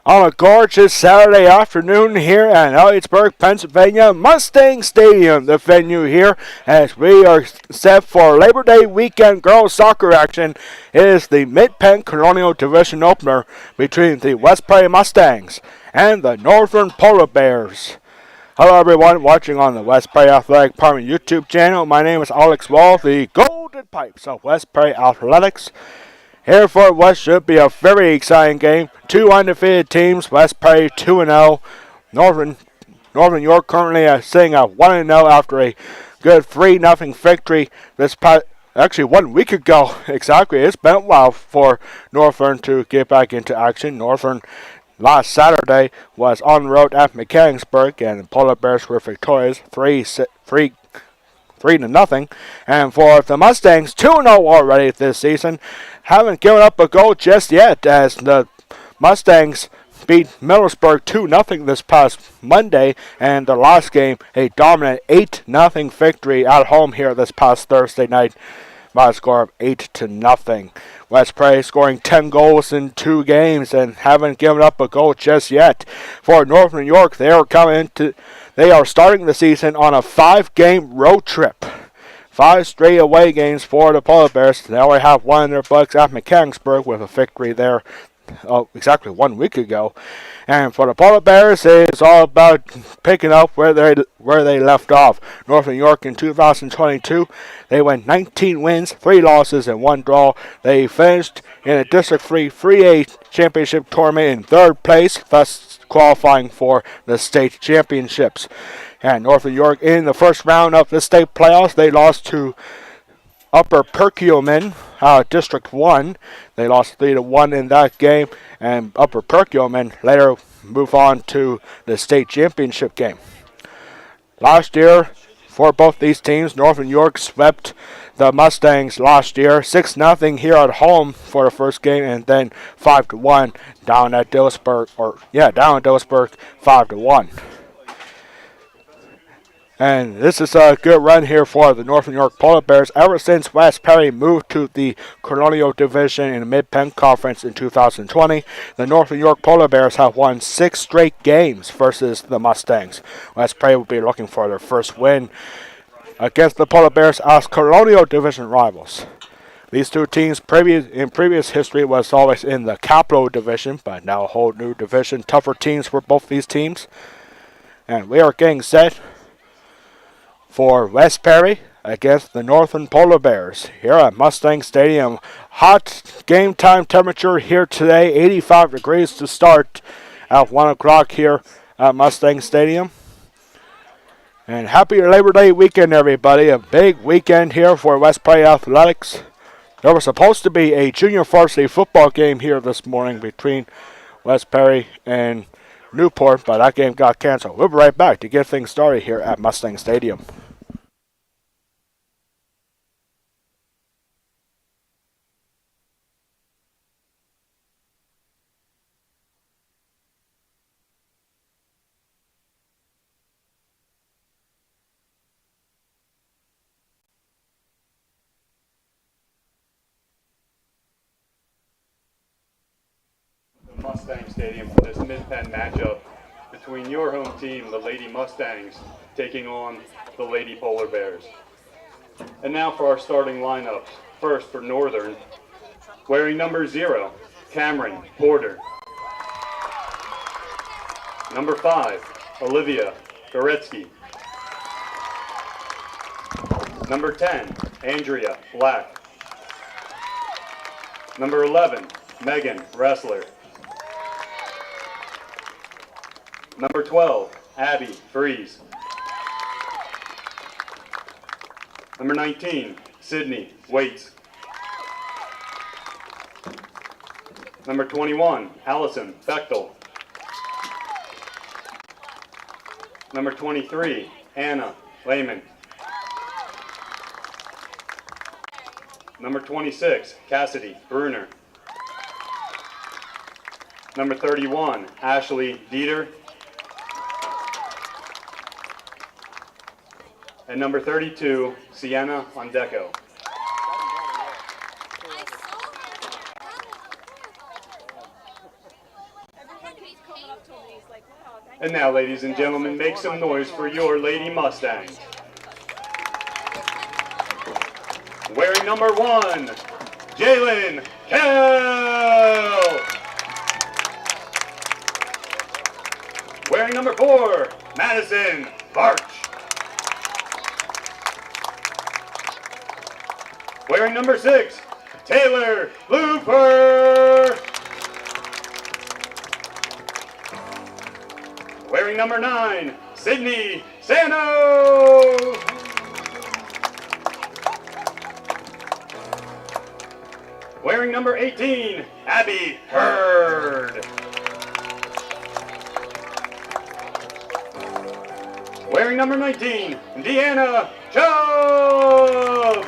On a gorgeous Saturday afternoon here at Elliotsburg, Pennsylvania, Mustang Stadium, the venue here, as we are set for Labor Day weekend girls soccer action. It is the Mid-Penn Colonial Division opener between the West Prairie Mustangs and the Northern Polar Bears. Hello everyone watching on the West Prairie Athletic Department YouTube channel. My name is Alex Wall, the Golden Pipes of West Prairie Athletics. Here for what should be a very exciting game. Two undefeated teams, West Prairie 2-0. Northern York currently sitting at 1-0 after a good 3-0 victory this past, actually 1 week ago. Exactly, it's been a while for Northern to get back into action. Northern last Saturday was on the road at Mechanicsburg, and the Polar Bears were victorious 3-0. And for the Mustangs, 2-0 already this season. Haven't given up a goal just yet, as the Mustangs beat Millersburg 2-0 this past Monday, and the last game a dominant 8-0 victory at home here this past Thursday night by a score of 8-0. West Prairie scoring 10 goals in 2 games and haven't given up a goal just yet. For Northern York, they are starting the season on a 5-game road trip. 5 straight away games for the Polar Bears. They already have one in their books at Mechanicsburg with a victory there exactly 1 week ago. And for the Polar Bears, it's all about picking up where they left off. Northern York in 2022, they went 19 wins, 3 losses, and 1 draw. They finished in a District 3 3A championship tournament in 3rd place, thus qualifying for the state championships. And Northern York in the first round of the state playoffs, they lost to Upper Perkiomen, District 1. They lost 3-1 in that game, and Upper Perkiomen later moved on to the state championship game. Last year, for both these teams, Northern York swept the Mustangs last year, 6-0 here at home for the first game, and then 5-1 down at Dillsburg, 5-1. And this is a good run here for the Northern York Polar Bears ever since West Prairie moved to the Colonial Division in the Mid-Penn Conference in 2020. The Northern York Polar Bears have won 6 straight games versus the Mustangs. West Prairie will be looking for their first win against the Polar Bears as Colonial Division rivals. These two teams in previous history was always in the Capital Division, but now a whole new division. Tougher teams for both these teams. And we are getting set for West Prairie against the Northern Polar Bears here at Mustang Stadium. Hot game time temperature here today, 85 degrees to start at 1 o'clock here at Mustang Stadium. And happy Labor Day weekend, everybody. A big weekend here for West Prairie Athletics. There was supposed to be a junior varsity football game here this morning between West Prairie and Newport, but that game got canceled. We'll be right back to get things started here at Mustang Stadium. Mustang Stadium for this Mid-Penn matchup between your home team, the Lady Mustangs, taking on the Lady Polar Bears. And now for our starting lineups. First for Northern, wearing number 0, Cameron Porter. Number 5, Olivia Goretzky. Number 10, Andrea Black. Number 11, Megan Ressler. Number 12, Abby Freeze. Number 19, Sydney Waits. Number 21, Allison Bechtel. Number 23, Anna Lehman. Number 26, Cassidy Bruner. Number 31, Ashley Dieter. And number 32, Sienna Ondeco. And now, ladies and gentlemen, make some noise for your Lady Mustangs. Wearing number 1, Jalen Kell. Wearing number 4, Madison Barch. Wearing number 6, Taylor Looper. Wearing number 9, Sydney Sano. Wearing number 18, Abby Hurd. Wearing number 19, Deanna Chubb.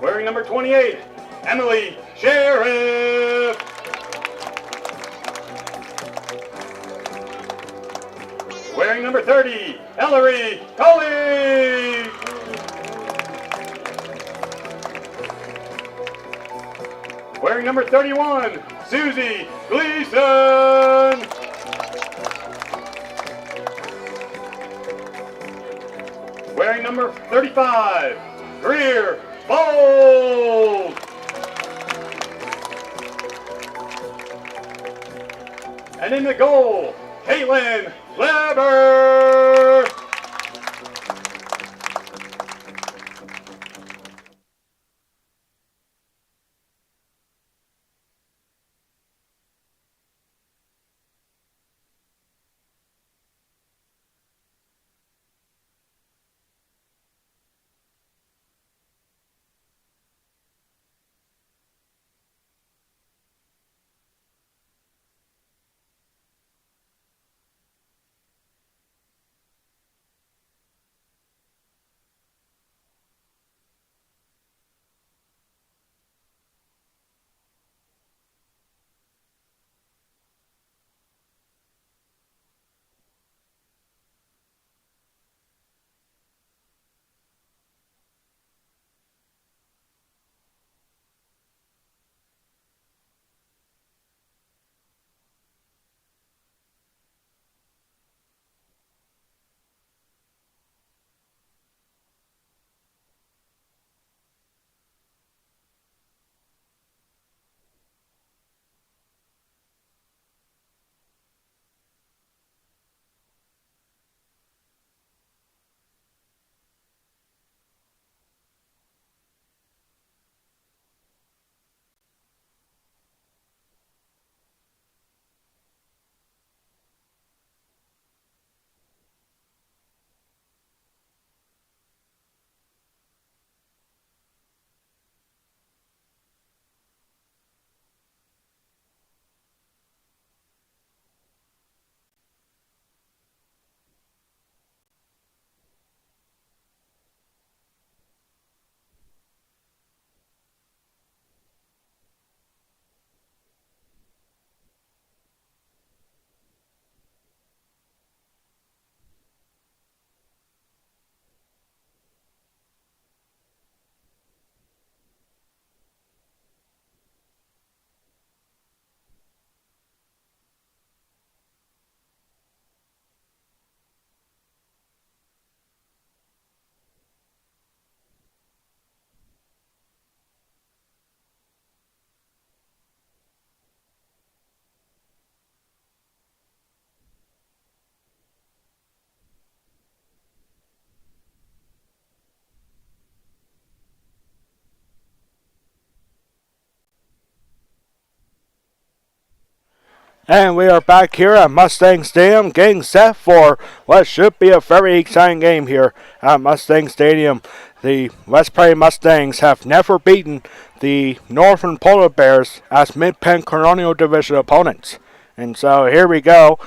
Wearing number 28, Emily Sheriff. Wearing number 30, Ellery Colley. Wearing number 31, Susie Gleason. Wearing number 35, Greer Bold. And in the goal, Caitlin Leber. And we are back here at Mustang Stadium getting set for what should be a very exciting game here at Mustang Stadium. The West Prairie Mustangs have never beaten the Northern Polar Bears as Mid-Penn Colonial Division opponents. And so here we go.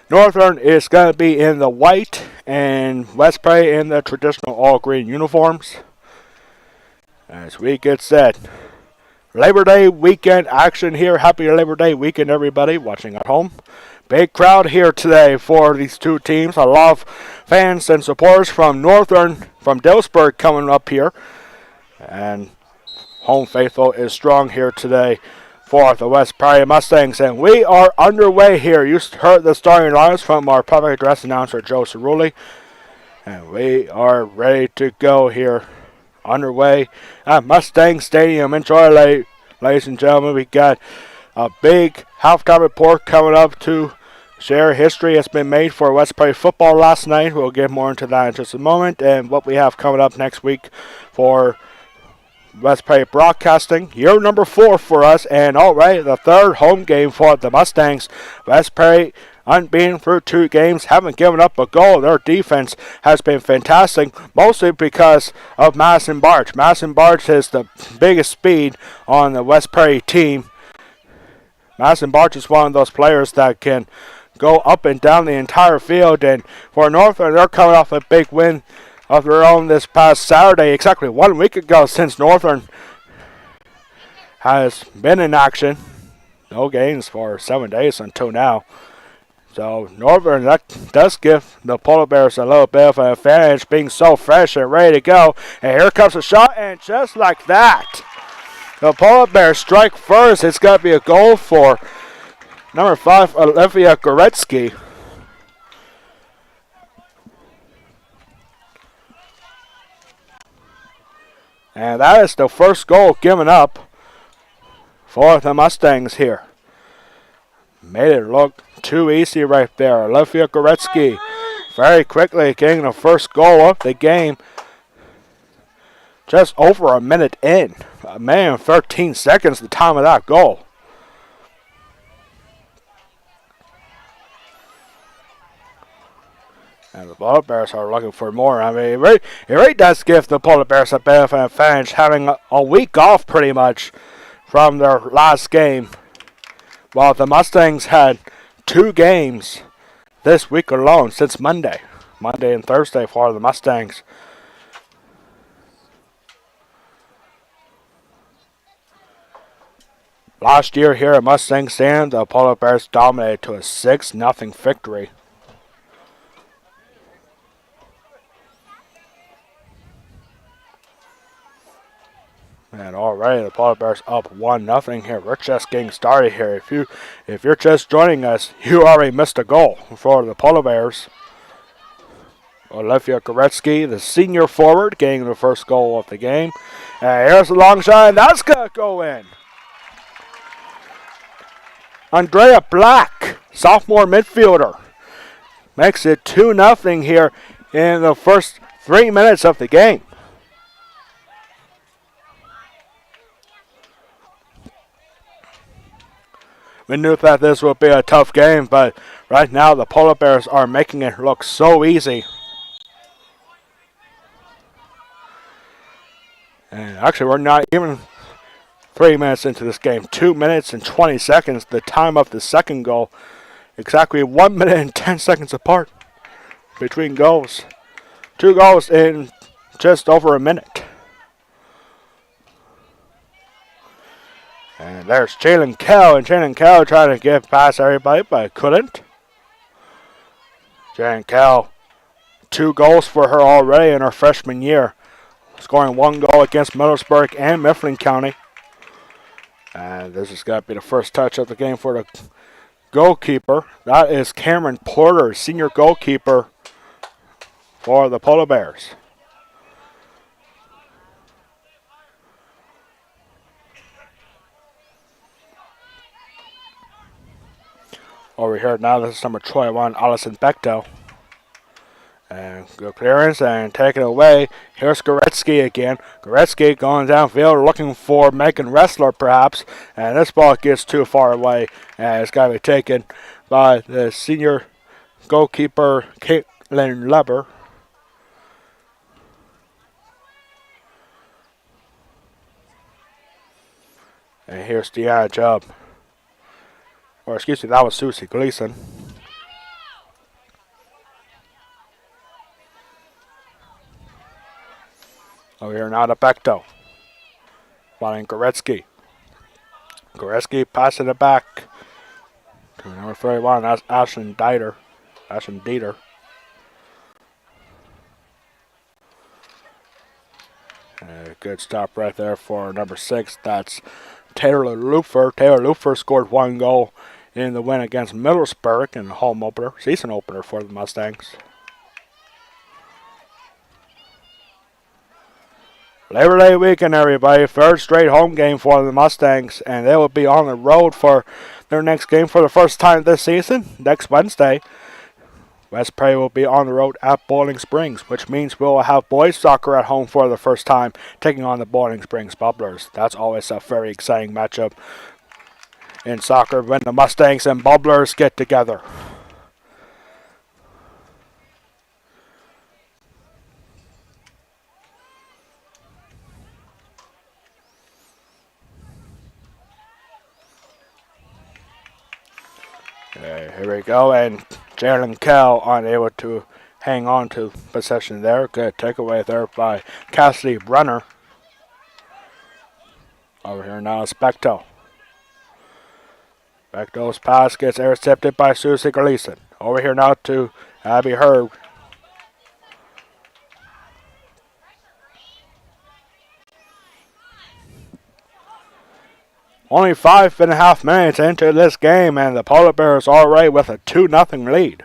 Northern is going to be in the white and West Prairie in the traditional all-green uniforms. As we get set. Labor Day weekend action here. Happy Labor Day weekend, everybody watching at home. Big crowd here today for these two teams. A lot of fans and supporters from Northern, from Dillsburg coming up here. And home faithful is strong here today for the West Prairie Mustangs, and we are underway here. You heard the starting lines from our public address announcer, Joe Cerulli, and we are ready to go here. Underway at Mustang Stadium. Enjoy, ladies and gentlemen. We got a big halftime report coming up to share. History has been made for West Prairie football last night. We'll get more into that in just a moment, and what we have coming up next week for West Prairie Broadcasting. Year number 4 for us, and alright, the third home game for the Mustangs. West Prairie unbeaten through 2 games, haven't given up a goal. Their defense has been fantastic, mostly because of Madison Barch. Madison Barch is the biggest speed on the West Prairie team. Madison Barch is one of those players that can go up and down the entire field, and for Northern, they're coming off a big win of their own this past Saturday, exactly 1 week ago, since Northern has been in action. No games for 7 days until now. So Northern, that does give the Polar Bears a little bit of an advantage, being so fresh and ready to go. And here comes a shot, and just like that, the Polar Bears strike first. It's got to be a goal for number 5, Olivia Goretzky. And that is the first goal given up for the Mustangs here. Made it look too easy right there. Olivia Goretzky very quickly getting the first goal of the game. Just over a minute in. A minute and 13 seconds the time of that goal. And the Polar Bears are looking for more. I mean, it really does give the Polar Bears a bit of an advantage, having a week off pretty much from their last game. While the Mustangs had 2 games this week alone since Monday. Monday and Thursday for the Mustangs. Last year here at Mustang Stadium, the Polar Bears dominated to a 6-0 victory. And already the Polar Bears up 1-0 here. We're just getting started here. If you're just joining us, you already missed a goal for the Polar Bears. Olivia Goretzky, the senior forward, getting the first goal of the game. And here's a long shot, and that's going to go in. Andrea Black, sophomore midfielder, makes it 2-0 here in the first 3 minutes of the game. We knew that this would be a tough game, but right now the Polar Bears are making it look so easy. And actually, we're not even 3 minutes into this game. 2 minutes and 20 seconds, the time of the second goal. Exactly 1 minute and 10 seconds apart between goals. 2 goals in just over a minute. And there's Jalen Kell, and Jalen Kell trying to get past everybody, but couldn't. Jalen Kell, 2 goals for her already in her freshman year, scoring 1 goal against Middlesburg and Mifflin County. And this is going to be the first touch of the game for the goalkeeper. That is Cameron Porter, senior goalkeeper for the Polar Bears. Over here now, this is number 21, Allison Bechtel. And good clearance and take it away. Here's Goretzky again. Goretzky going downfield looking for Megan Ressler perhaps. And this ball gets too far away. And it's got to be taken by the senior goalkeeper, Caitlin Leber. And here's Deanna Jubb. Or excuse me, that was Susie Gleason. Over here now to Bechtel. Following Goretzky. Goretzky passing it back to number 31, that's Ashlyn Dieter. good stop right there for number 6. That's Taylor Lupfer. Taylor Lupfer scored 1 goal in the win against Middlesbrough in the home opener, season opener for the Mustangs. Labor Day weekend, everybody. Third straight home game for the Mustangs, and they will be on the road for their next game for the first time this season, next Wednesday. West Prairie will be on the road at Boiling Springs, which means we'll have boys soccer at home for the first time, taking on the Boiling Springs Bubblers. That's always a very exciting matchup in soccer when the Mustangs and Bubblers get together. Here we go, and Jalen Kell unable to hang on to possession there. Good takeaway there by Cassidy Brunner. Over here now is Bechtel. Bechtel's pass gets intercepted by Susie Gleason. Over here now to Abby Herb. Only 5.5 minutes into this game, and the Polar Bears are already with a 2-0 lead.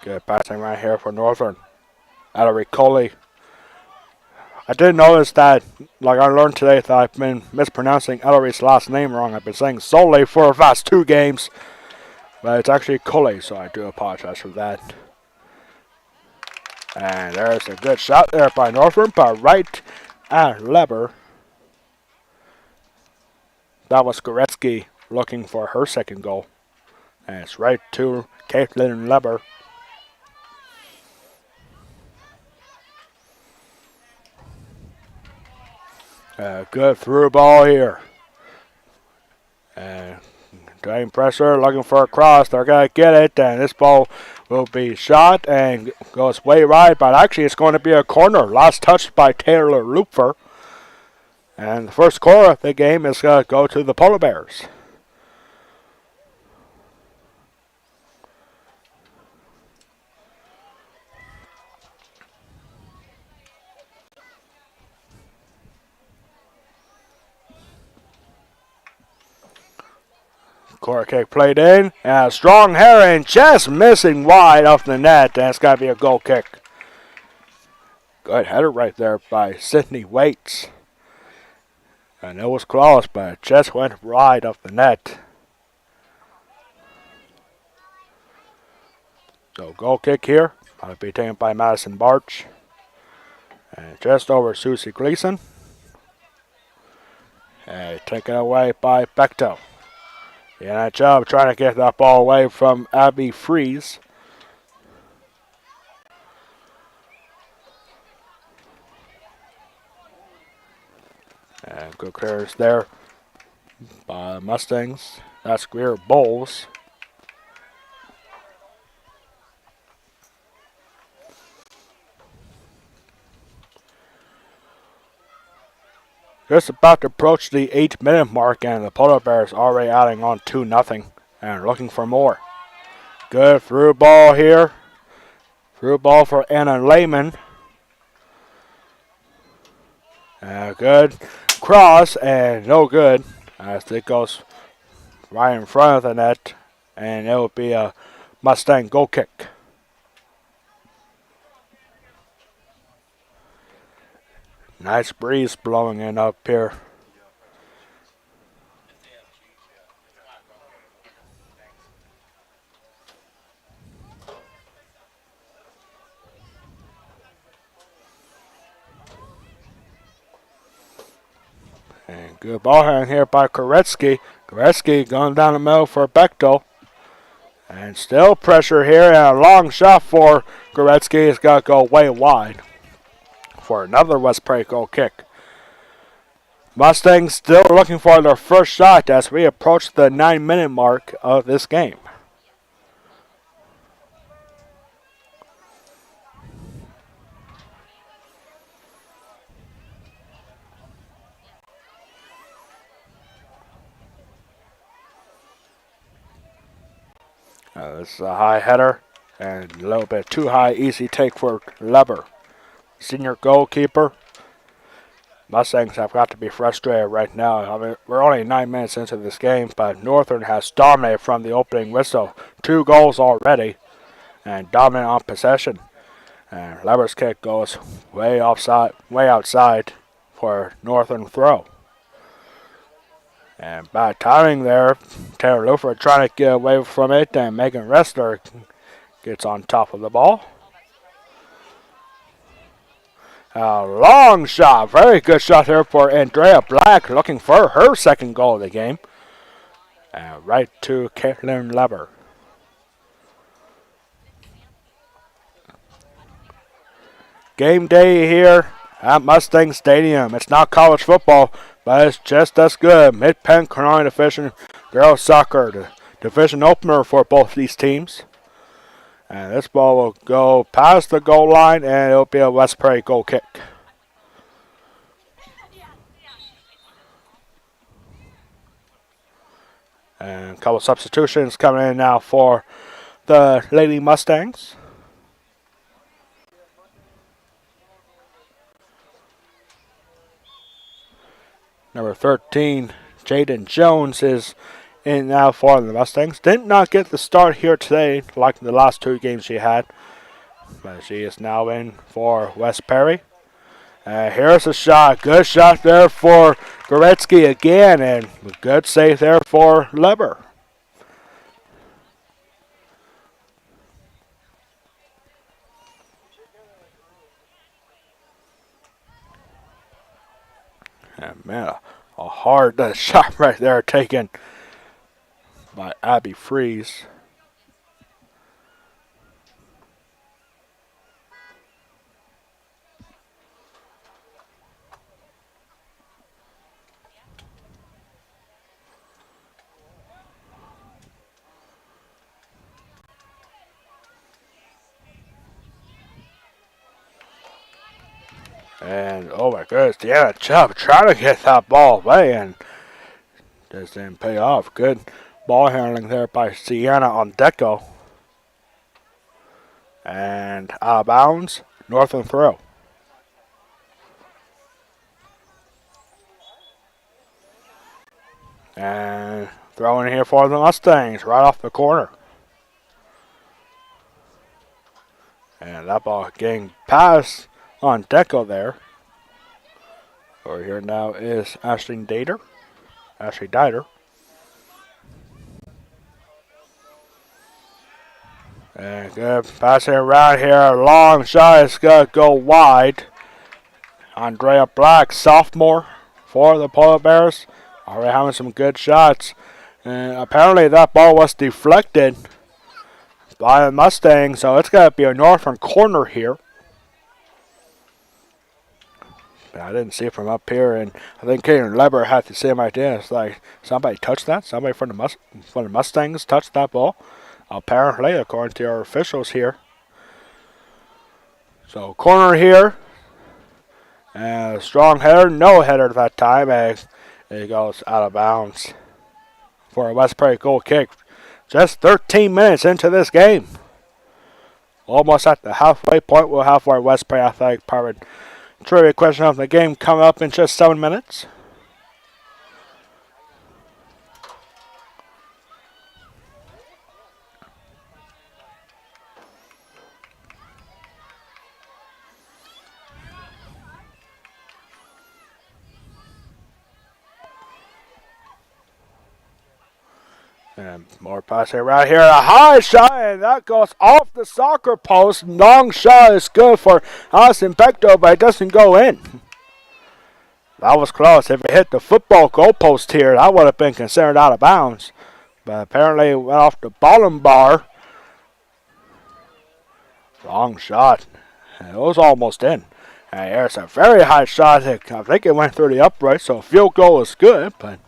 Good passing right here for Northern. Ellery Coley. I did notice that, like I learned today, that I've been mispronouncing Ellery's last name wrong. I've been saying Solely for the past 2 games. But it's actually Coley, so I do apologize for that. And there's a good shot there by Northern, but right at Leber. That was Goretzky looking for her second goal. And it's right to Caitlin Leber. Good through ball here. And drain pressure, looking for a cross. They're going to get it, and this ball will be shot and goes way right, but actually it's going to be a corner. Last touch by Taylor Lupfer. And the first score of the game is going to go to the Polar Bears. Corner kick played in, and a strong Heron just missing wide off the net, and it's got to be a goal kick. Good header right there by Sydney Waits. And it was close, but it just went wide off the net. So goal kick here. That'll be taken by Madison Barch. And just over Susie Gleason. And taken away by Bechtel. Yeah, that job trying to get that ball away from Abby Fries. And good clearance there by Mustangs. That's Greer Bowles. Just about to approach the 8-minute mark, and the Polar Bears already adding on 2-0 and looking for more. Good through ball here. Through ball for Anna Lehman. Good cross, and no good as it goes right in front of the net, and it will be a Mustang goal kick. Nice breeze blowing in up here. And good ball hand here by Koretsky. Koretsky going down the middle for Bechtel. And still pressure here, and a long shot for Koretsky. It's got to go way wide for another West Prairie goal kick. Mustangs still looking for their first shot as we approach the 9-minute mark of this game. This is a high header and a little bit too high. Easy take for Leber, senior goalkeeper. Mustangs have got to be frustrated right now. I mean, we're only 9 minutes into this game, but Northern has dominated from the opening whistle. 2 goals already, and dominant on possession. And Leber's kick goes way outside for Northern throw. And bad timing there. Taylor Lufer trying to get away from it, and Megan Ressler gets on top of the ball. A long shot. Very good shot here for Andrea Black, looking for her second goal of the game. And right to Caitlin Leber. Game day here at Mustang Stadium. It's not college football, but it's just as good. Mid-Penn Carolina Division Girls Soccer, the division opener for both these teams. And this ball will go past the goal line, and it'll be a West Prairie goal kick. And a couple substitutions coming in now for the Lady Mustangs. Number 13, Jaden Jones is in now for the Mustangs. Did not get the start here today like the last 2 games she had. But she is now in for West Perry. And here's a shot. Good shot there for Goretzky again. And a good save there for Leber. And man, a hard shot right there taken by Abby Fries. And oh my goodness, Deanna Chubb trying to get that ball away and just didn't pay off. Good ball handling there by Sienna on Deco. And out of bounds, Northern throw. And throwing here for the Mustangs right off the corner. And that ball getting past on Deco there. Over here now is Ashley Dieter. And good passing around here. A long shot is going to go wide. Andrea Black, sophomore for the Polar Bears. Already having some good shots. And apparently that ball was deflected by the Mustangs, so it's going to be a Northern corner here. I didn't see it from up here, and I think Kaden Leber had the same idea. It's like somebody touched that. Somebody from the Mustangs touched that ball. Apparently, according to our officials here. So corner here, and a strong header, no header that time, and it goes out of bounds for a West Prairie goal kick. Just 13 minutes into this game, almost at the halfway point. We'll have our West Prairie Athletic Department trivia question of the game coming up in just 7 minutes. And more passing right here. A high shot, and that goes off the soccer post. Long shot is good for Allison Bechtel, but it doesn't go in. That was close. If it hit the football goalpost here, that would have been considered out of bounds. But apparently it went off the bottom bar. Long shot. And it was almost in. And there's a very high shot. I think it went through the upright, so a field goal is good, but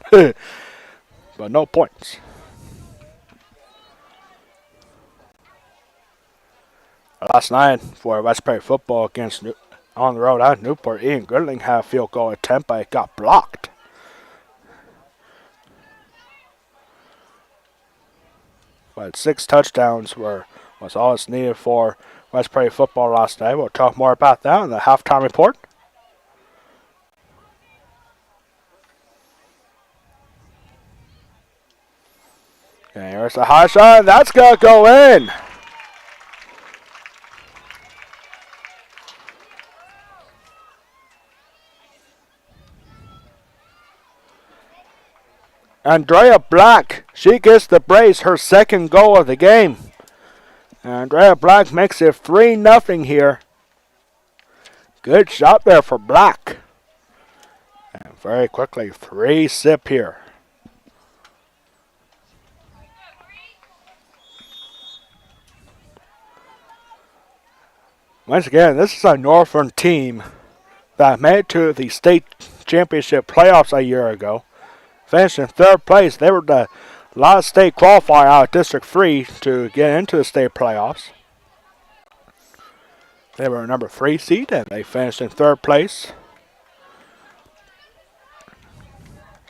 but no points. Last night for West Prairie football against on the road at Newport, Ian Goodling had a field goal attempt, but it got blocked. but 6 touchdowns was all it's needed for West Prairie football last night. We'll talk more about that in the halftime report. And here's the high shot. That's going to go in. Andrea Black, she gets the brace, her second goal of the game. Andrea Black makes it 3-0 here. Good shot there for Black. And very quickly, 3-0 here. Once again, this is a Northern team that made it to the state championship playoffs a year ago. Finished in 3rd place. They were the last state qualifier out of District 3 to get into the state playoffs. They were a number 3 seed and they finished in 3rd place.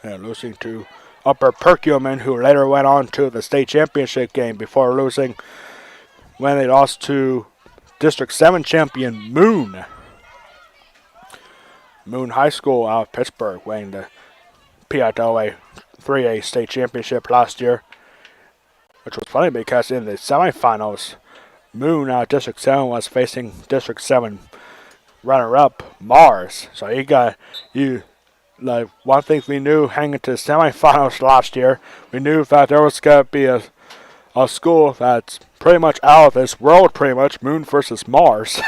And losing to Upper Perkiomen, who later went on to the state championship game before losing when they lost to District 7 champion Moon. Moon High School out of Pittsburgh winning the PIAA 3A state championship last year. Which was funny because in the semifinals, Moon out of District 7 was facing District 7 runner-up Mars. So like one thing we knew hanging to the semifinals last year, we knew that there was going to be a school that's pretty much out of this world, pretty much, Moon versus Mars.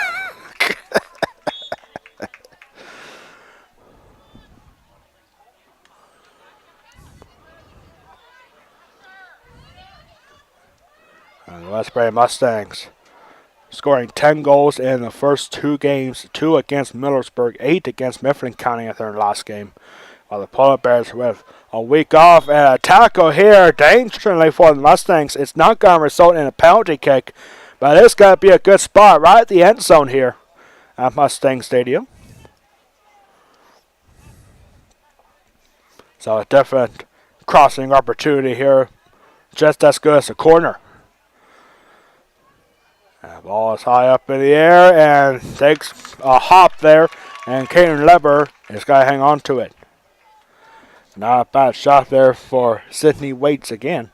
And the West Prairie Mustangs scoring 10 goals in the first 2 games, 2 against Millersburg, 8 against Mifflin County at their last game. While the Polar Bears with a week off and a tackle here dangerously for the Mustangs. It's not going to result in a penalty kick, but it's going to be a good spot right at the end zone here at Mustang Stadium. So a definite crossing opportunity here, just as good as a corner. The ball is high up in the air and takes a hop there, and Caden Lever is going to hang on to it. Not a bad shot there for Sydney Waits again.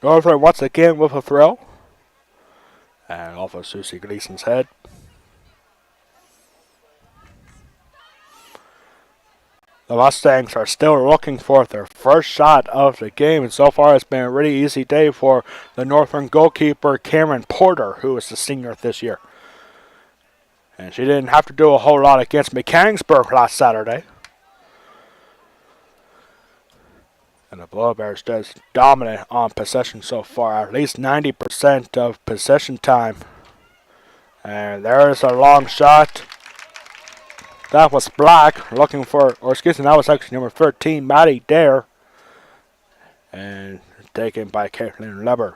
Northern once again with a throw. And off of Susie Gleason's head. The Mustangs are still looking for their first shot of the game, and so far it's been a really easy day for the Northern goalkeeper Cameron Porter, who is the senior this year. And she didn't have to do a whole lot against Mechanicsburg last Saturday. And the Polar Bears just dominant on possession so far, at least 90% of possession time. And there is a long shot. That was Black looking for, or excuse me, that was actually number 13, Maddie Dare. And taken by Caitlin Leber.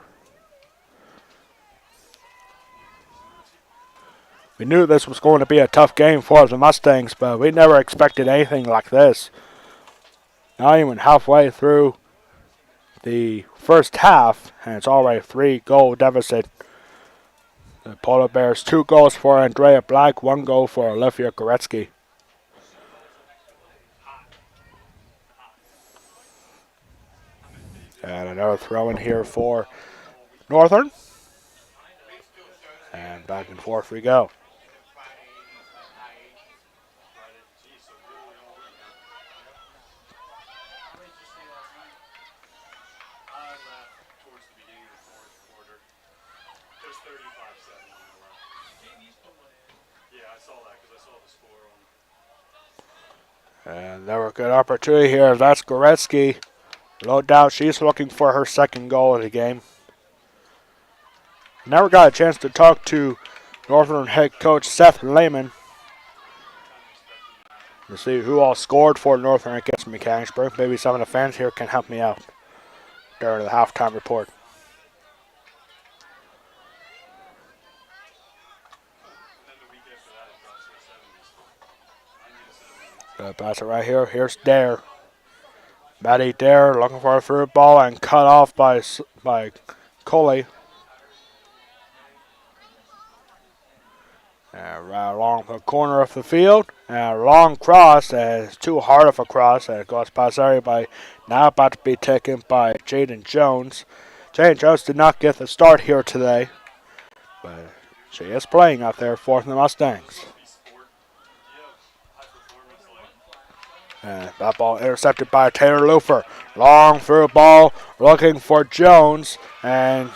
We knew this was going to be a tough game for the Mustangs, but we never expected anything like this. Not even halfway through the first half, and it's already a 3-goal deficit. The Polar Bears, 2 goals for Andrea Black, 1 goal for Olivia Goretzky. And another throw in here for Northern. And back and forth we go. And there were a good opportunity here. That's Goretzky No doubt she's looking for her second goal of the game. Never got a chance to talk to Northern head coach Seth Lehman to see who all scored for Northern against Mechanicsburg. Maybe some of the fans here can help me out during the halftime report. Good pass it right here. Here's Dare. Maddie Dare looking for a through ball and cut off by Coley. And right along the corner of the field. And a long cross. And it's too hard of a cross. And it goes past area by now about to be taken by Jaden Jones. Jaden Jones did not get the start here today. But she is playing out there for the Mustangs. And that ball intercepted by Taylor Lufer. Long through ball looking for Jones. And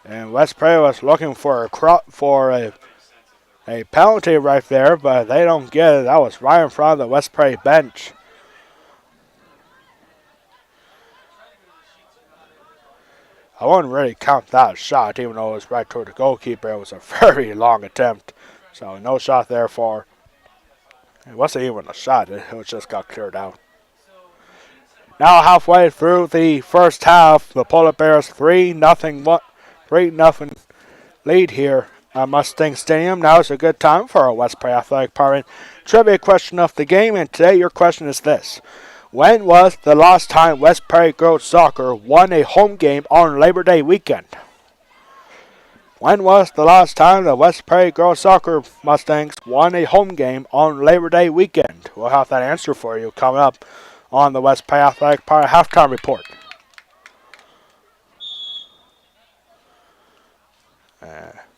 West Prairie was looking for a penalty right there, but they don't get it. That was right in front of the West Prairie bench. I wouldn't really count that shot, even though it was right toward the goalkeeper. It was a very long attempt. So no shot there for. It wasn't even a shot. It just got cleared out. Now halfway through the first half, the Polar Bears 3-0 lead here at Mustang Stadium. Now is a good time for our West Prairie Athletic Department trivia question of the game. And today your question is this. When was the last time West Prairie Girls Soccer won a home game on Labor Day weekend? When was the last time the West Prairie Girls Soccer Mustangs won a home game on Labor Day weekend? We'll have that answer for you coming up on the West Prairie Athletic Department halftime report.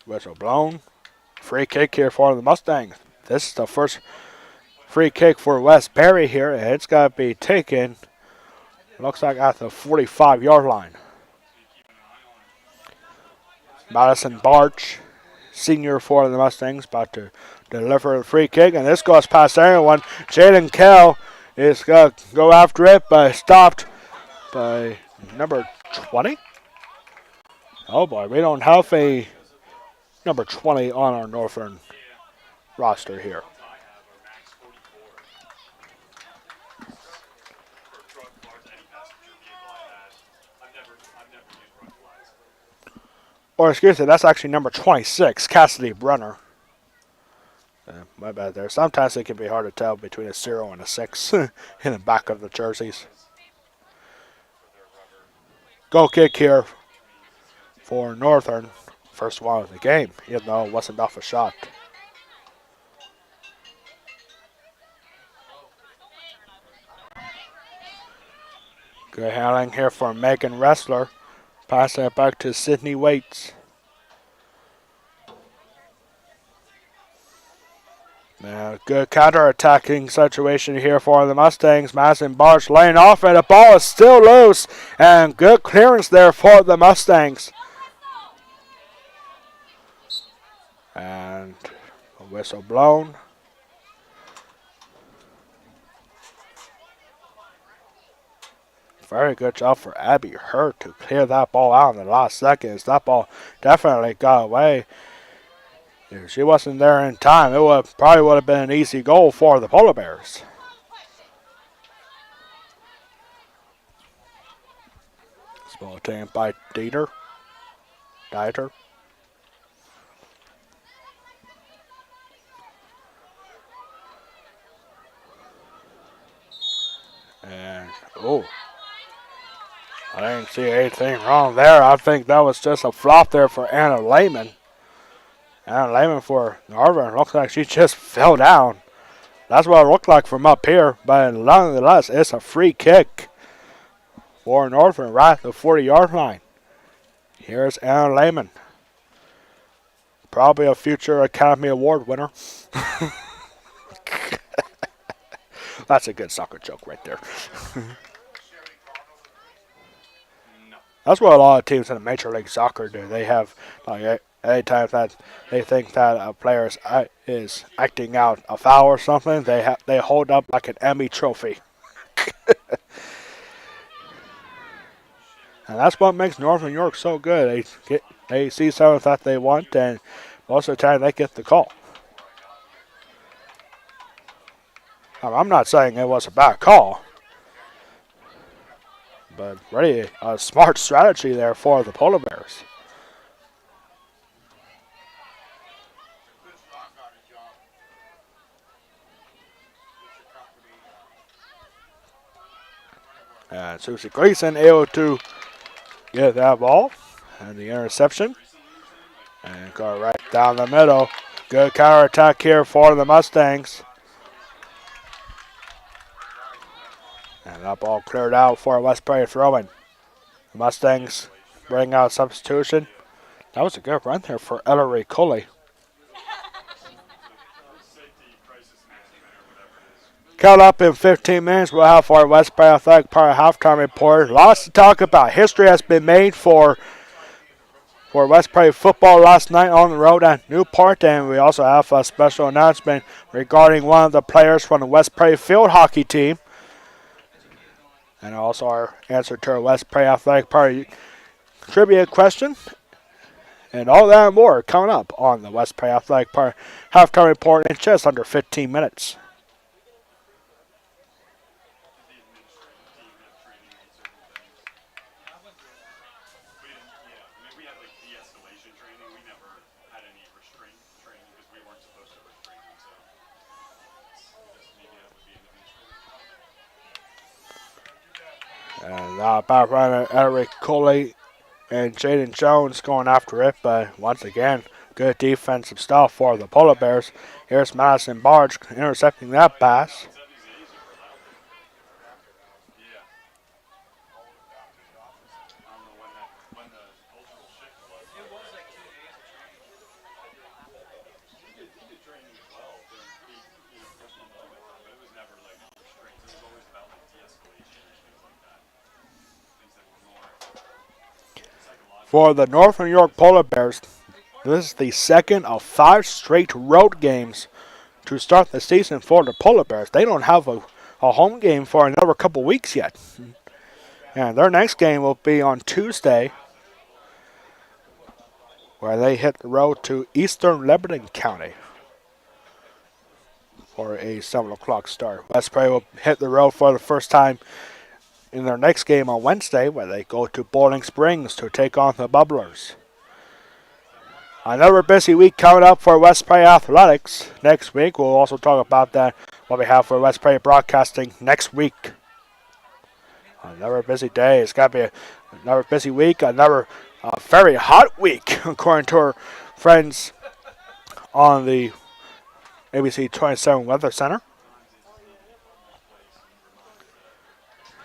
Whistle blown. Free kick here for the Mustangs. This is the first free kick for West Prairie here, and it's got to be taken, looks like at the 45-yard line. Madison Barch, senior for the Mustangs, about to deliver the free kick, and this goes past everyone. Jaden Kell is going to go after it, but stopped by number 20. Oh boy, we don't have a number 20 on our Northern roster here. Or excuse me, that's actually number 26, Cassidy Brunner. My bad there. Sometimes it can be hard to tell between a 0 and a 6 in the back of the jerseys. Goal kick here for Northern. First one of the game, even though it wasn't off a shot. Good handling here for Megan Ressler. Pass that back to Sydney Waits. Now, good counter-attacking situation here for the Mustangs. Madison Barch laying off, and the ball is still loose. And good clearance there for the Mustangs. And a whistle blown. Very good job for Abby Hurt to clear that ball out in the last seconds. That ball definitely got away. If she wasn't there in time, it probably would have been an easy goal for the Polar Bears. This ball taken by Dieter. And, I didn't see anything wrong there. I think that was just a flop there for Anna Lehman. Anna Lehman for Northern. Looks like she just fell down. That's what it looked like from up here. But nonetheless, it's a free kick for Northern right at the 40-yard line. Here's Anna Lehman. Probably a future Academy Award winner. That's a good soccer joke right there. That's what a lot of teams in the Major League Soccer do. They have, like, any time that they think that a player is acting out a foul or something, they hold up like an Emmy trophy. And that's what makes Northern York so good. They see something that they want, and most of the time they get the call. I'm not saying it was a bad call, but really a smart strategy there for the Polar Bears. And Susie Gleason able to get that ball and the interception. And go right down the middle. Good counter attack here for the Mustangs. And that ball cleared out for West Prairie throwing. The Mustangs bring out substitution. That was a good run there for Ellery Coley. Cut up in 15 minutes. We'll have our West Prairie Athletic Park halftime report. Lots to talk about. History has been made for West Prairie football last night on the road at Newport, and we also have a special announcement regarding one of the players from the West Prairie field hockey team. And also our answer to our West Prairie Athletic Park trivia question. And all that and more coming up on the West Prairie Athletic Park halftime report in just under 15 minutes. And back runner Eric Coley and Jaden Jones going after it, but once again, good defensive stuff for the Polar Bears. Here's Madison Barge intercepting that pass. For the Northern York Polar Bears, this is the second of 5 straight road games to start the season for the Polar Bears. They don't have a home game for another couple weeks yet. And their next game will be on Tuesday, where they hit the road to Eastern Lebanon County for a 7 o'clock start. West Prairie will hit the road for the first time in their next game on Wednesday, where they go to Boiling Springs to take on the Bubblers. Another busy week coming up for West Prairie Athletics. Next week, we'll also talk about that, what we have for West Prairie Broadcasting next week. Another busy day. It's got to be another busy week, another very hot week, according to our friends on the ABC 27 Weather Center.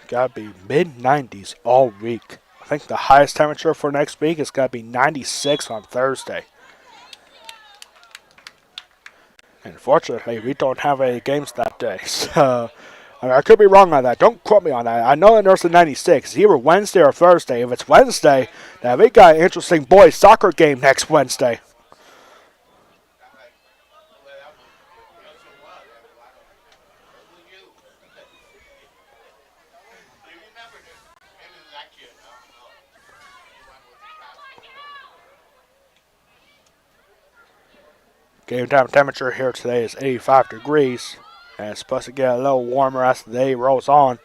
Got to be mid-90s all week. I think the highest temperature for next week is going to be 96 on Thursday. And fortunately, we don't have any games that day. So, I could be wrong on that. Don't quote me on that. I know there's a 96. It's either Wednesday or Thursday. If it's Wednesday, then we got an interesting boys soccer game next Wednesday. Game time temperature here today is 85 degrees. And it's supposed to get a little warmer as the day rolls on.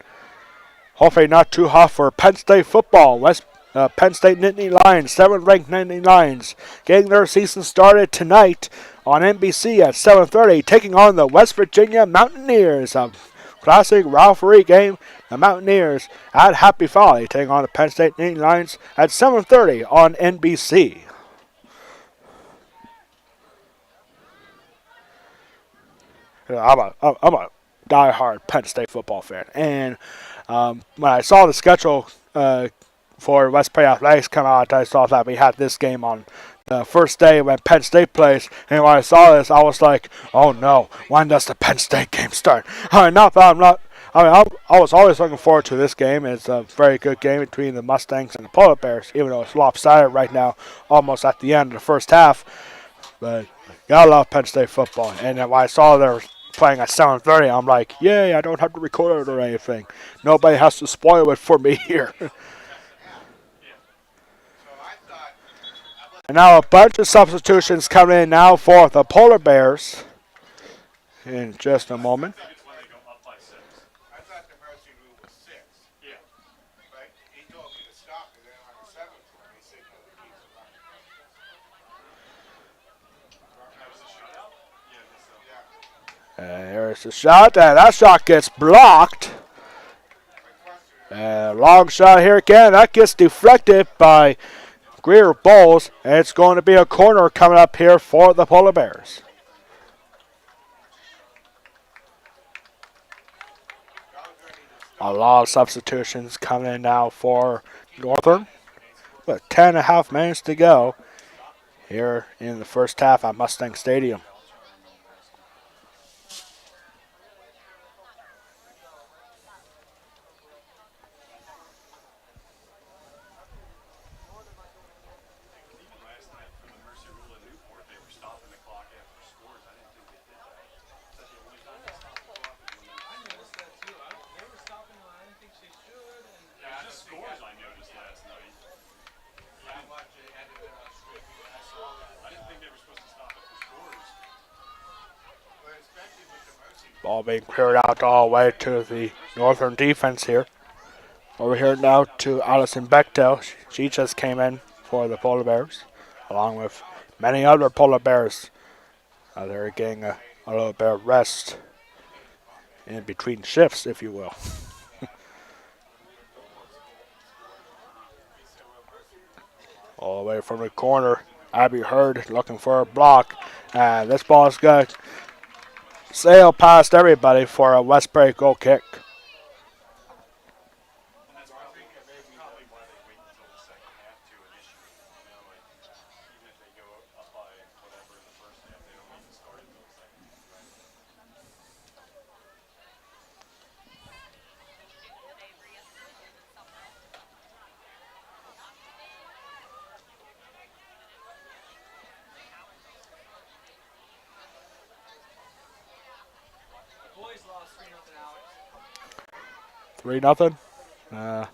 Hopefully not too hot for Penn State football. Penn State Nittany Lions, 7th-ranked Nittany Lions, getting their season started tonight on NBC at 7:30, taking on the West Virginia Mountaineers. A classic rivalry game. The Mountaineers at Happy Valley taking on the Penn State Nittany Lions at 7:30 on NBC. I'm a diehard Penn State football fan, and when I saw the schedule for West Prairie Athletics come out, I saw that we had this game on the first day when Penn State plays, and when I saw this, I was like, "Oh no, when does the Penn State game start?" I was always looking forward to this game. It's a very good game between the Mustangs and the Polar Bears, even though it's lopsided right now, almost at the end of the first half. But gotta love Penn State football, and then when I saw they were playing at 7:30, I'm like, yay, I don't have to record it or anything. Nobody has to spoil it for me here. And now a bunch of substitutions coming in now for the Polar Bears in just a moment. And here's the shot, and that shot gets blocked. And long shot here again. That gets deflected by Greer Bowles, and it's going to be a corner coming up here for the Polar Bears. A lot of substitutions coming in now for Northern. But 10.5 minutes to go here in the first half at Mustang Stadium. Ball being cleared out all the way to the Northern defense here. Over here now to Allison Bechtel. She just came in for the Polar Bears, along with many other Polar Bears. They're getting a little bit of rest in between shifts, if you will. All the way from the corner, Abby Hurd looking for a block. And this ball's going to sail past everybody for a Westbury goal kick. Boys lost 3-0, Alex. 3-0. 3-0.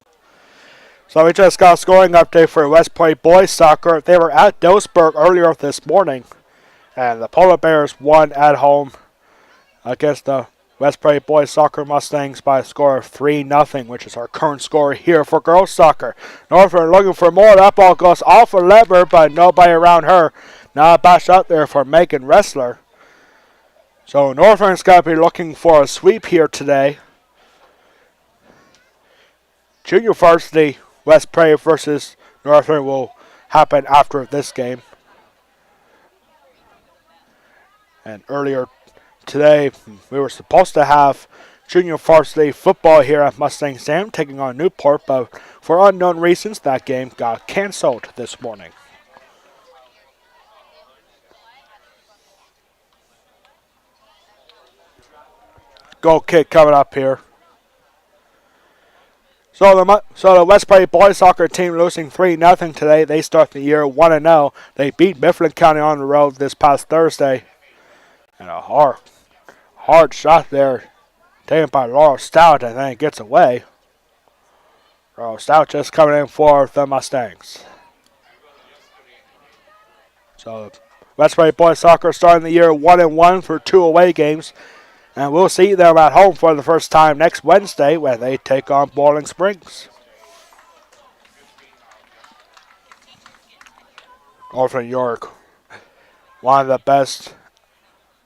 So we just got a scoring update for West Point boys soccer. They were at Dillsburg earlier this morning, and the Polar Bears won at home against the West Point boys soccer Mustangs by a score of 3-0, which is our current score here for girls soccer. Northern looking for more. That ball goes off of Lever, but nobody around her. Now a bash out there for Megan Ressler. So Northern's got to be looking for a sweep here today. Junior varsity West Prairie versus Northern will happen after this game. And earlier today, we were supposed to have junior varsity football here at Mustang Stadium taking on Newport, but for unknown reasons, that game got canceled this morning. Goal kick coming up here. So the West Prairie boys soccer team losing 3-0 today. They start the year 1-0. They beat Mifflin County on the road this past Thursday. And a hard shot there taken by Laurel Stout, and then it gets away. Laurel Stout just coming in for the Mustangs. So West Prairie boys soccer starting the year 1-1 for 2 away games. And we'll see them at home for the first time next Wednesday when they take on Boiling Springs. Northern York, one of the best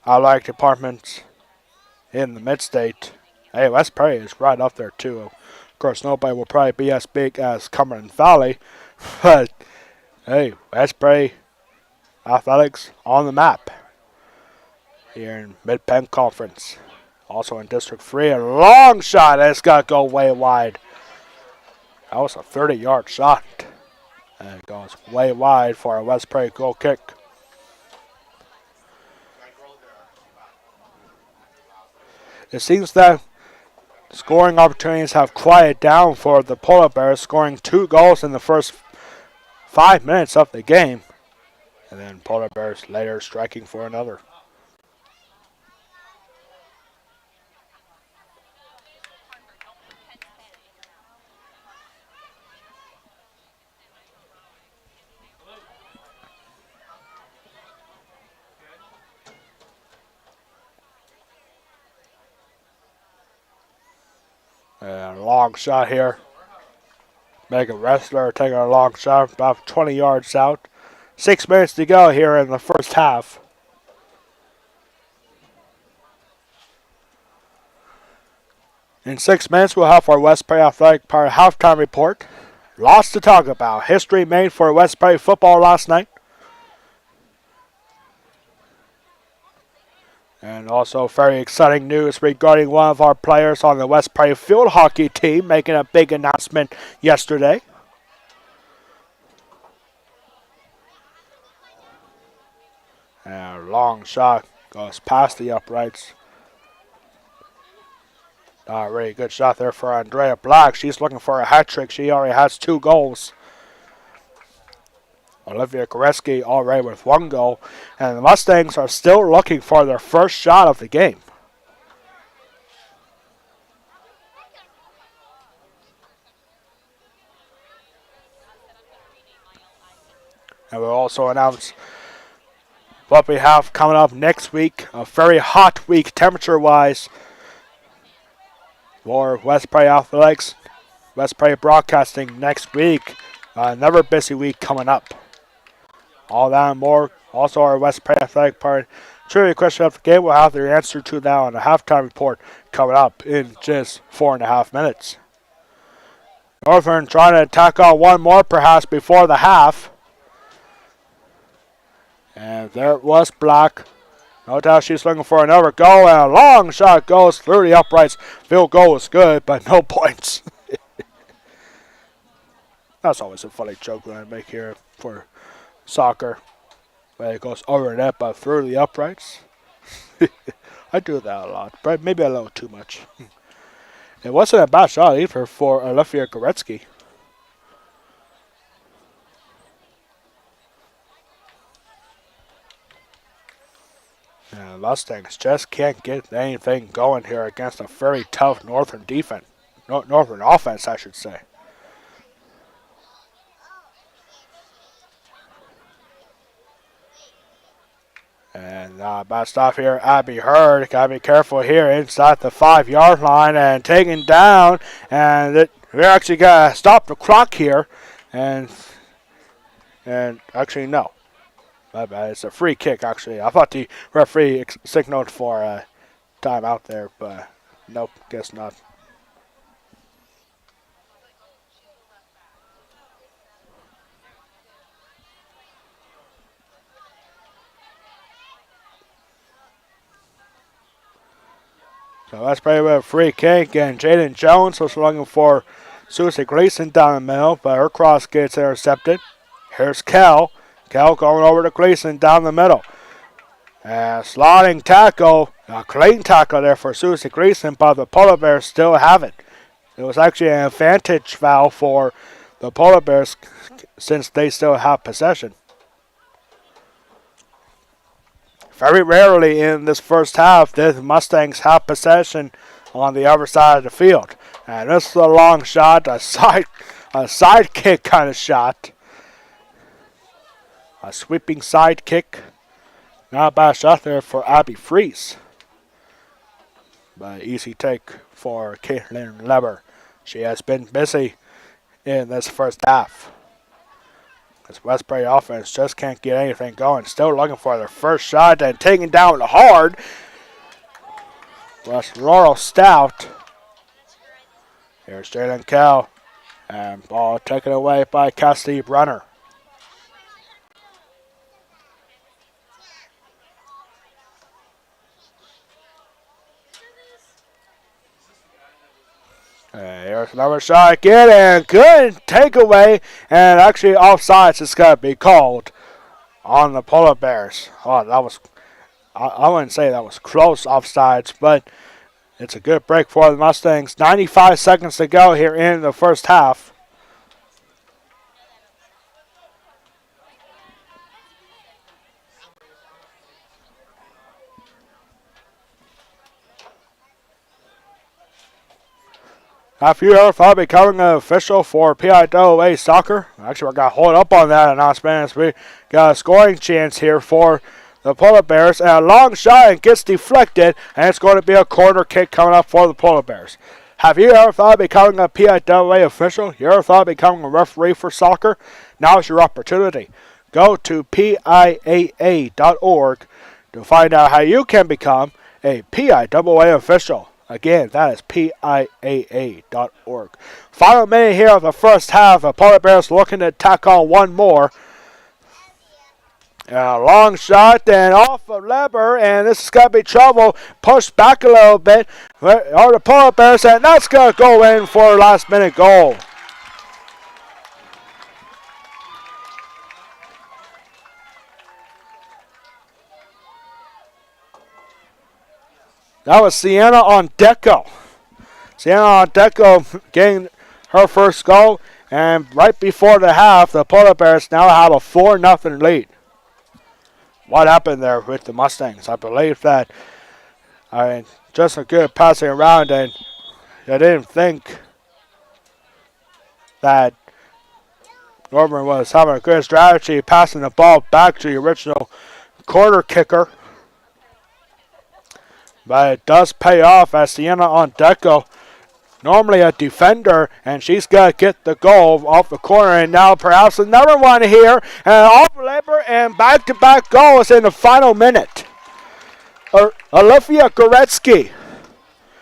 athletic departments in the mid-state. Hey, West Prairie is right up there too. Of course, nobody will probably be as big as Cumberland Valley, but hey, West Prairie athletics on the map here in Mid-Penn Conference. Also in District 3, a long shot. It's got to go way wide. That was a 30-yard shot. And it goes way wide for a West Prairie goal kick. It seems that scoring opportunities have quieted down for the Polar Bears, scoring 2 goals in the first 5 minutes of the game. And then Polar Bears later striking for another. And a long shot here. Megan Wrestler taking a long shot about 20 yards out. 6 minutes to go here in the first half. In 6 minutes, we'll have our West Prairie Athletic Park halftime report. Lots to talk about. History made for West Prairie football last night. And also very exciting news regarding one of our players on the West Prairie field hockey team making a big announcement yesterday. And a long shot goes past the uprights. A really good shot there for Andrea Black. She's looking for a hat trick. She already has 2 goals. Olivia Goretzky already with 1 goal. And the Mustangs are still looking for their first shot of the game. And we'll also announce what we have coming up next week. A very hot week temperature-wise for West Prairie Athletics. West Prairie Broadcasting next week. Another busy week coming up. All that and more. Also, our West Prairie Athletic Park trivia question of the game. We'll have the answer to that on the halftime report coming up in just 4.5 minutes. Northern trying to tack on one more perhaps before the half. And there it was Black. No doubt she's looking for another goal. And a long shot goes through the uprights. Field goal was good, but no points. That's always a funny joke when I make here for soccer. Where it goes over the net but through the uprights. I do that a lot, but maybe a little too much. It wasn't a bad shot either for Olivia Goretzky. And Mustangs just can't get anything going here against a very tough Northern defense. Northern offense, I should say. And bad stop here, Abby Hurd. Gotta be careful here inside the 5-yard line and taken down. And we actually gotta stop the clock here. And actually, no. My bad. It's a free kick, actually. I thought the referee signaled for a timeout there, but nope, guess not. So that's probably with a free kick, and Jaden Jones was looking for Susie Gleason down the middle, but her cross gets intercepted. Here's Cal. Cal going over to Gleason down the middle. Sliding tackle, a clean tackle there for Susie Gleason, but the Polar Bears still have it. It was actually an advantage foul for the Polar Bears since they still have possession. Very rarely in this first half did the Mustangs have possession on the other side of the field. And this is a long shot, a side kick kind of shot. A sweeping side kick. Not a bad shot there for Abby Fries. But easy take for Caitlin Leber. She has been busy in this first half. This West Prairie offense just can't get anything going. Still looking for their first shot and taken down hard. Was Laurel Stout. Here's Jalen Kell. And ball taken away by Cassidy Brunner. Here's another shot again, and good takeaway, and actually offsides is going to be called on the Polar Bears. Oh, that was, I wouldn't say that was close offsides, but it's a good break for the Mustangs. 95 seconds to go here in the first half. Have you ever thought of becoming an official for PIAA soccer? Actually, we're going to hold up on that announcement as we got a scoring chance here for the Polar Bears. And a long shot and gets deflected, and it's going to be a corner kick coming up for the Polar Bears. Have you ever thought of becoming a PIAA official? You ever thought of becoming a referee for soccer? Now's your opportunity. Go to PIAA.org to find out how you can become a PIAA official. Again, that is PIAA.org. Final minute here of the first half. The Polar Bears looking to tack on one more. A long shot and off of Leber, and this is going to be trouble. Pushed back a little bit. Or the Polar Bears, and that's going to go in for a last minute goal. That was Sienna Ondeco. Sienna Ondeco getting her first goal, and right before the half, the Polar Bears now have a 4-0 lead. What happened there with the Mustangs? I believe that just a good passing around, and I didn't think that Northern was having a good strategy passing the ball back to the original corner kicker. But it does pay off as Sienna Ondeco, normally a defender, and she's got to get the goal off the corner. And now perhaps another one here, and off Leber, and back-to-back goals in the final minute. Olivia Goretzky,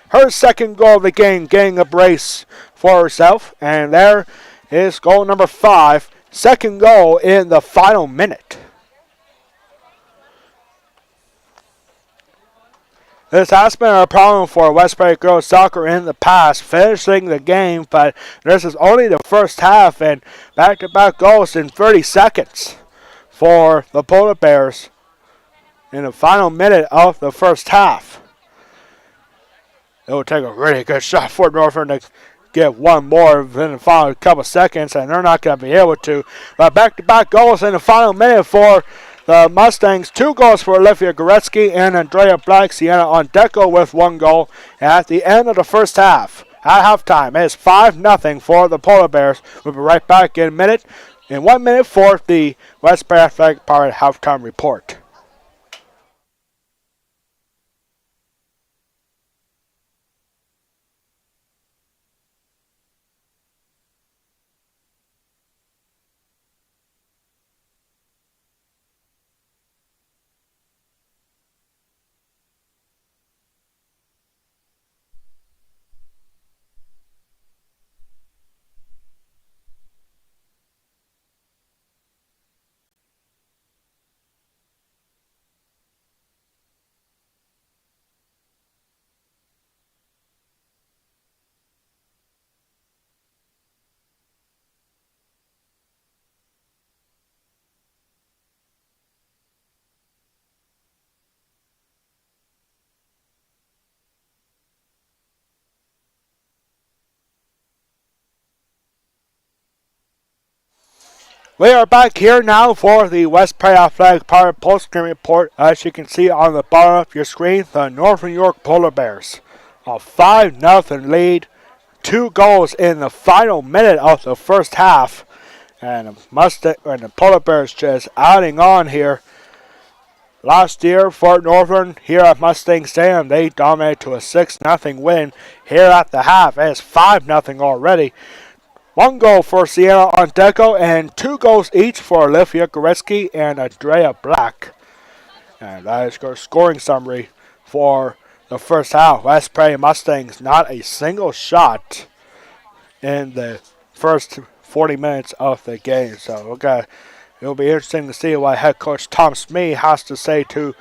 her second goal of the game, getting a brace for herself. And there is goal number 5, second goal in the final minute. This has been a problem for Westbury Girls Soccer in the past, finishing the game, but this is only the first half, and back-to-back goals in 30 seconds for the Polar Bears in the final minute of the first half. It will take a really good shot for Northern to get one more in the final couple seconds, and they're not going to be able to. But back-to-back goals in the final minute for the Mustangs. 2 goals for Olivia Goretzky and Andrea Black. Sienna Ondeco with 1 goal. And at the end of the first half, at halftime, it is 5-0 for the Polar Bears. We'll be right back in 1 minute for the Westbury Athletic Pirate halftime report. We are back here now for the Westbury Athletic Pirate post-game report. As you can see on the bottom of your screen, the Northern York Polar Bears, a 5-0 lead, 2 goals in the final minute of the first half, and the Polar Bears just adding on here. Last year for Northern here at Mustang Stadium, they dominated to a 6-0 win. Here at the half, it's 5-0 already. 1 goal for Sienna Ondeco and 2 goals each for Olivia Goretzky and Andrea Black. And that is your scoring summary for the first half. Westbury Mustangs not a single shot in the first 40 minutes of the game. So it'll be interesting to see what head coach Tom Smee has to say to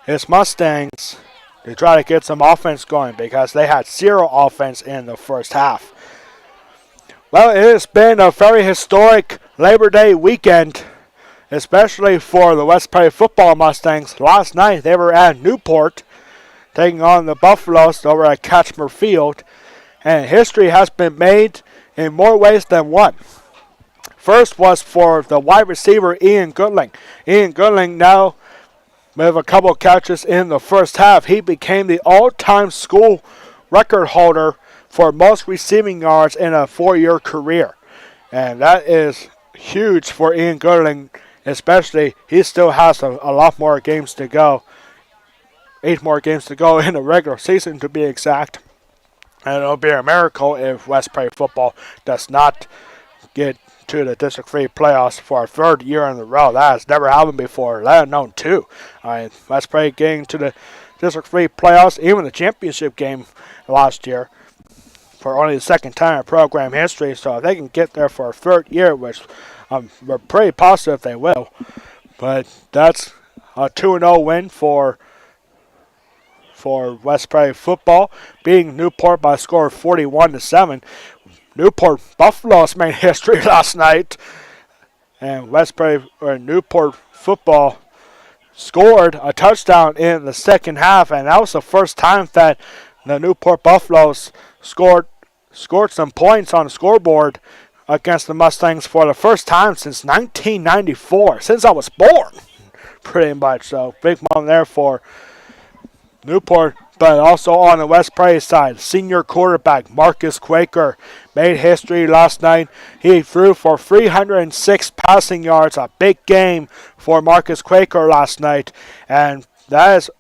his Mustangs to try to get some offense going, because they had 0 offense in the first half. Well, it has been a very historic Labor Day weekend, especially for the Westbury football Mustangs. Last night they were at Newport, taking on the Buffaloes over at Catchmer Field, and history has been made in more ways than one. First was for the wide receiver Ian Goodling. Ian Goodling now with a couple of catches in the first half. He became the all-time school record holder for most receiving yards in a 4-year career. And that is huge for Ian Goodling, especially he still has a lot more games to go. 8 more games to go in the regular season, to be exact. And it'll be a miracle if West Prairie football does not get to the District 3 playoffs for a third year in a row. That has never happened before, let alone two. West Prairie getting to the District 3 playoffs, even the championship game last year, for only the second time in program history. So if they can get there for a third year, which we're pretty positive they will, but that's a 2-0 win for West Prairie football, beating Newport by a score of 41-7. Newport Buffaloes made history last night, and Newport football scored a touchdown in the second half, and that was the first time that the Newport Buffaloes scored some points on the scoreboard against the Mustangs for the first time since 1994, since I was born, pretty much. So big moment there for Newport. But also on the West Prairie side, senior quarterback Marcus Quaker made history last night. He threw for 306 passing yards, a big game for Marcus Quaker last night. And those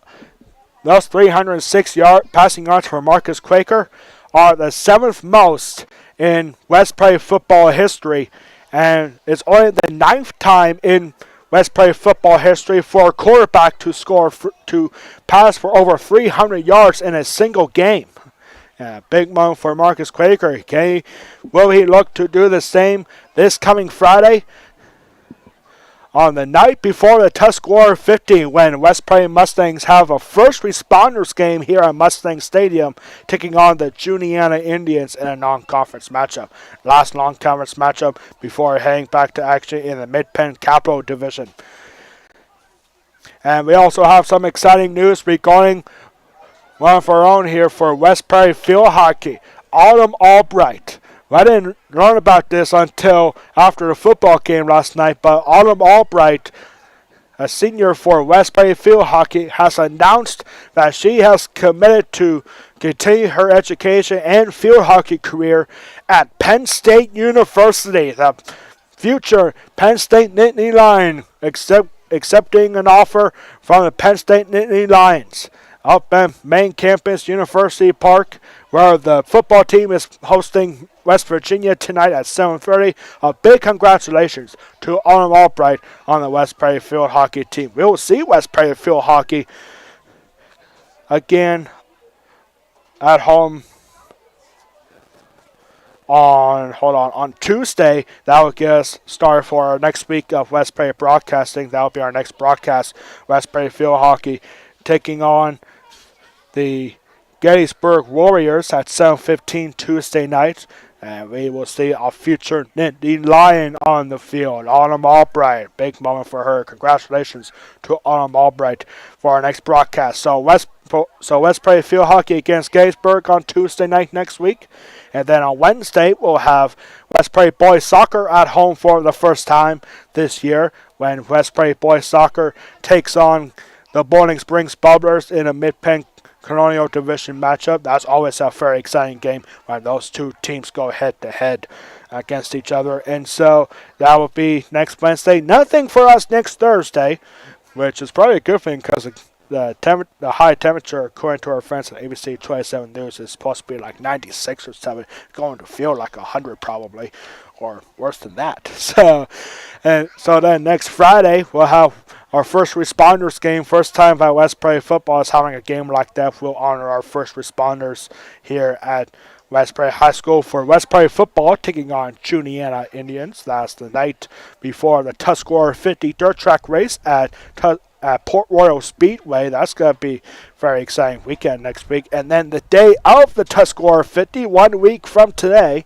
306 passing yards for Marcus Quaker are the 7th most in West Prairie football history. And it's only the 9th time in West Prairie football history for a quarterback to pass for over 300 yards in a single game. Big moment for Marcus Quaker. Will he look to do the same this coming Friday? On the night before the Tuscarora 50, when West Prairie Mustangs have a first responders game here at Mustang Stadium, taking on the Juniata Indians in a non-conference matchup. Last non-conference matchup before heading back to action in the Mid-Penn Capital Division. And we also have some exciting news regarding one of our own here for West Prairie field hockey, Autumn Albright. I didn't learn about this until after the football game last night, but Autumn Albright, a senior for West Prairie field hockey, has announced that she has committed to continue her education and field hockey career at Penn State University. The future Penn State Nittany Lion accepting an offer from the Penn State Nittany Lions up at main campus, University Park, where the football team is hosting West Virginia tonight at 7:30. A big congratulations to Autumn Albright on the West Prairie field hockey team. We will see West Prairie field hockey again at home on Tuesday. That will get us started for our next week of West Prairie broadcasting. That will be our next broadcast. West Prairie field hockey taking on the Gettysburg Warriors at 7:15 Tuesday night. And we will see a future Nittany Lion on the field, Autumn Albright. Big moment for her. Congratulations to Autumn Albright for our next broadcast. So West Prairie field hockey against Gettysburg on Tuesday night next week. And then on Wednesday, we'll have West Prairie boys soccer at home for the first time this year, when West Prairie boys soccer takes on the Bowling Springs Bubblers in a Mid-Penn Colonial Division matchup. That's always a very exciting game when those two teams go head-to-head against each other. And so that will be next Wednesday. Nothing for us next Thursday, which is probably a good thing because the high temperature, according to our friends at ABC 27 News, is supposed to be like 96 or 7. Going to feel like 100 probably, or worse than that. So then next Friday, we'll have our first responders game. First time that West Prairie football is having a game like that. We'll honor our first responders here at West Prairie High School for West Prairie football, taking on Juniata Indians. That's the night before the Tuscarora 50 dirt track race at Port Royal Speedway. That's going to be very exciting weekend next week. And then the day of the Tuscarora 50, 1 week from today,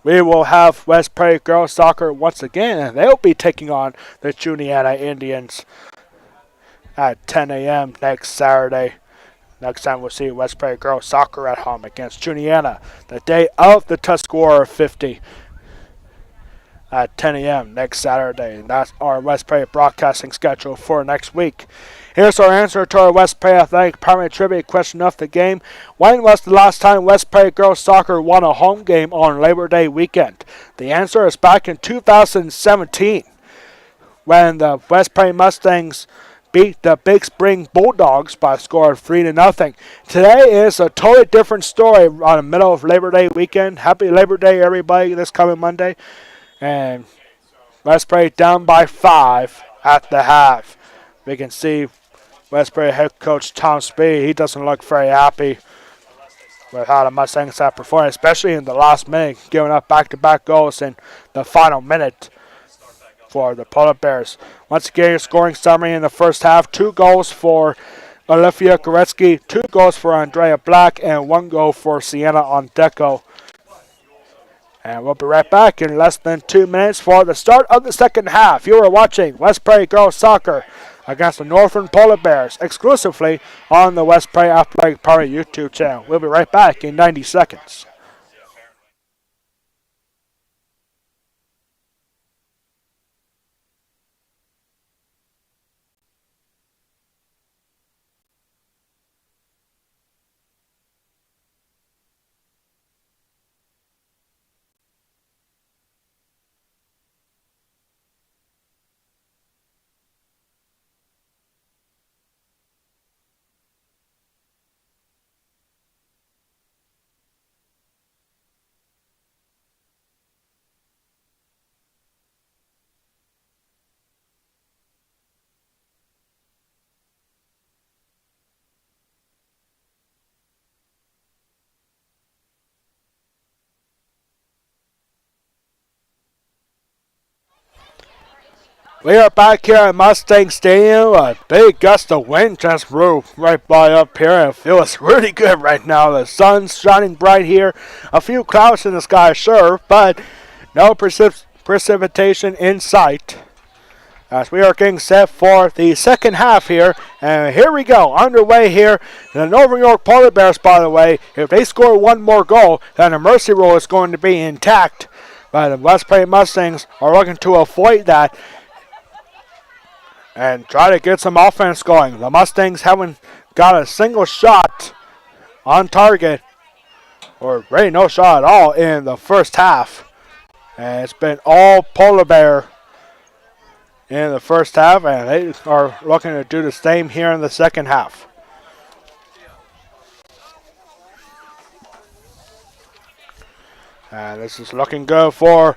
we will have West Prairie girls soccer once again, and they'll be taking on the Juniata Indians at 10 a.m. next Saturday. Next time we'll see West Prairie girls soccer at home against Juniata, the day of the Tuscarora 50 at 10 a.m. next Saturday. And that's our West Prairie broadcasting schedule for next week. Here's our answer to our West Prairie Athletic Department trivia question of the game. When was the last time West Prairie girls soccer won a home game on Labor Day weekend? The answer is back in 2017, when the West Prairie Mustangs beat the Big Spring Bulldogs by a score of 3-0. Today is a totally different story on the middle of Labor Day weekend. Happy Labor Day, everybody, this coming Monday. And West Prairie down by 5 at the half. We can see West Prairie head coach Tom Speed. He doesn't look very happy with how the Mustangs have performed, especially in the last minute, giving up back-to-back goals in the final minute for the Polar Bears. Once again, your scoring summary in the first half: 2 goals for Olivia Goretzky, 2 goals for Andrea Black, and 1 goal for Sienna Ondeco. And we'll be right back in less than 2 minutes for the start of the second half. You are watching West Prairie Girls Soccer against the Northern Polar Bears, exclusively on the West Prairie Athletic Power YouTube channel. We'll be right back in 90 seconds. We are back here at Mustang Stadium. A big gust of wind just blew right by up here, and it feels really good right now. The sun's shining bright here. A few clouds in the sky, sure, but no precipitation in sight. As we are getting set for the second half here, and here we go, underway here. The Northern York Polar Bears, by the way, if they score 1 more goal, then the mercy rule is going to be intact. But the West Prairie Mustangs are looking to avoid that and try to get some offense going. The Mustangs haven't got a single shot on target, or really no shot at all in the first half. And it's been all Polar Bear in the first half, and they are looking to do the same here in the second half. And this is looking good for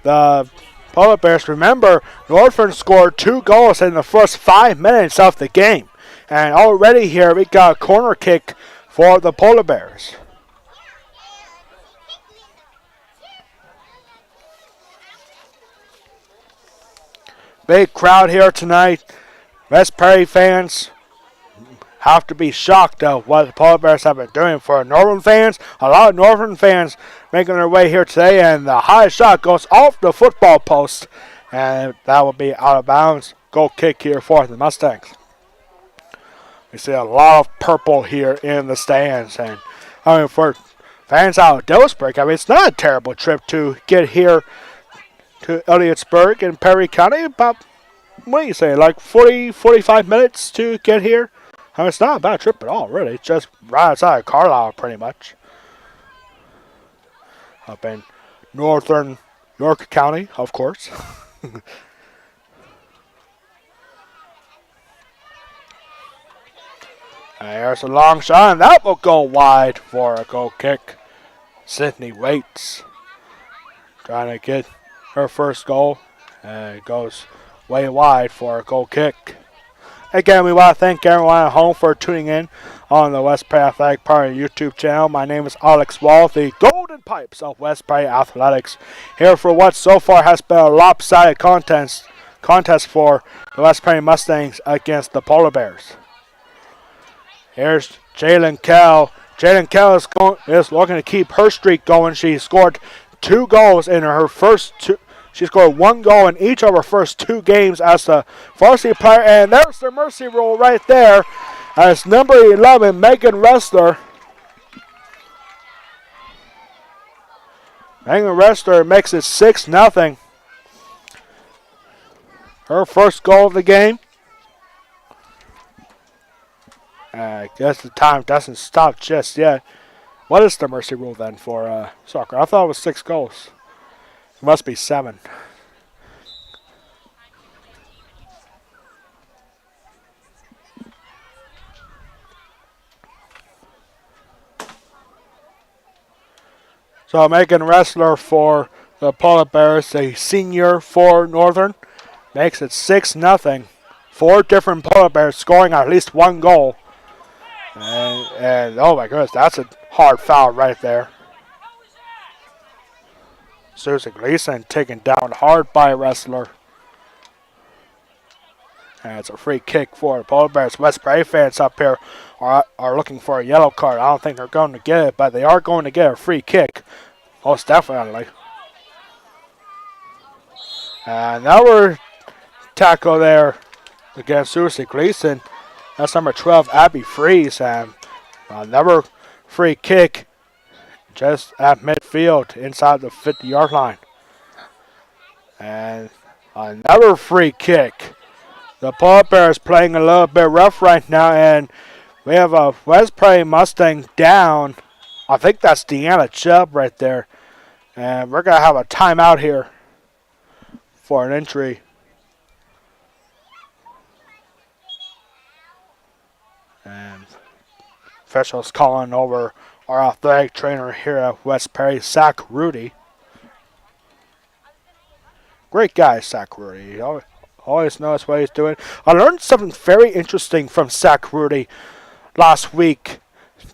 the Polar Bears. Remember, Northern scored 2 goals in the first 5 minutes of the game. And already here we got a corner kick for the Polar Bears. Big crowd here tonight. West Prairie fans have to be shocked at what the Polar Bears have been doing. For Northern fans, a lot of Northern fans making their way here today, and the high shot goes off the football post, and that will be out of bounds. Goal kick here for the Mustangs. We see a lot of purple here in the stands, and I mean, for fans out of Dillsburg, I mean, it's not a terrible trip to get here to Elliotsburg in Perry County. About, what do you say, like 45 minutes to get here? I mean, it's not a bad trip at all, really. It's just right outside of Carlisle, pretty much. Up in Northern York County, of course. And there's a long shot, and that will go wide for a goal kick. Sydney Waits trying to get her first goal, and it goes way wide for a goal kick. Again, we want to thank everyone at home for tuning in on the West Prairie Athletic Power YouTube channel. My name is Alex Wall, the Golden Pipes of West Prairie Athletics, here for what so far has been a lopsided contest for the West Prairie Mustangs against the Polar Bears. Here's Jalen Kell. Jalen Kell is looking to keep her streak going. She scored 2 goals in her first 2. She scored 1 goal in each of her first 2 games as a varsity player. And there's the mercy rule right there as number 11, Megan Ressler. Megan Ressler makes it 6-0. Her first goal of the game. I guess the time doesn't stop just yet. What is the mercy rule then for soccer? I thought it was 6 goals. It must be 7. So Megan Wrestler for the Polar Bears, a senior for Northern, makes it 6-0. Four different Polar Bears scoring at least one goal. And oh my goodness, that's a hard foul right there. Susie Gleason taken down hard by a Wrestler. And it's a free kick for the Polar Bears. West Prairie fans up here are looking for a yellow card. I don't think they're going to get it, but they are going to get a free kick. Most definitely. And now we're tackle there against Susie Gleason. That's number 12, Abby Freeze. And another free kick just at midfield inside the 50-yard line. And another free kick. The Polar Bears playing a little bit rough right now, and we have a West Prairie Mustang down. I think that's Deanna Chubb right there. And we're going to have a timeout here for an injury. And officials calling over our athletic trainer here at West Prairie, Zach Rudy. Great guy, Zach Rudy. Always knows what he's doing. I learned something very interesting from Zach Rudy last week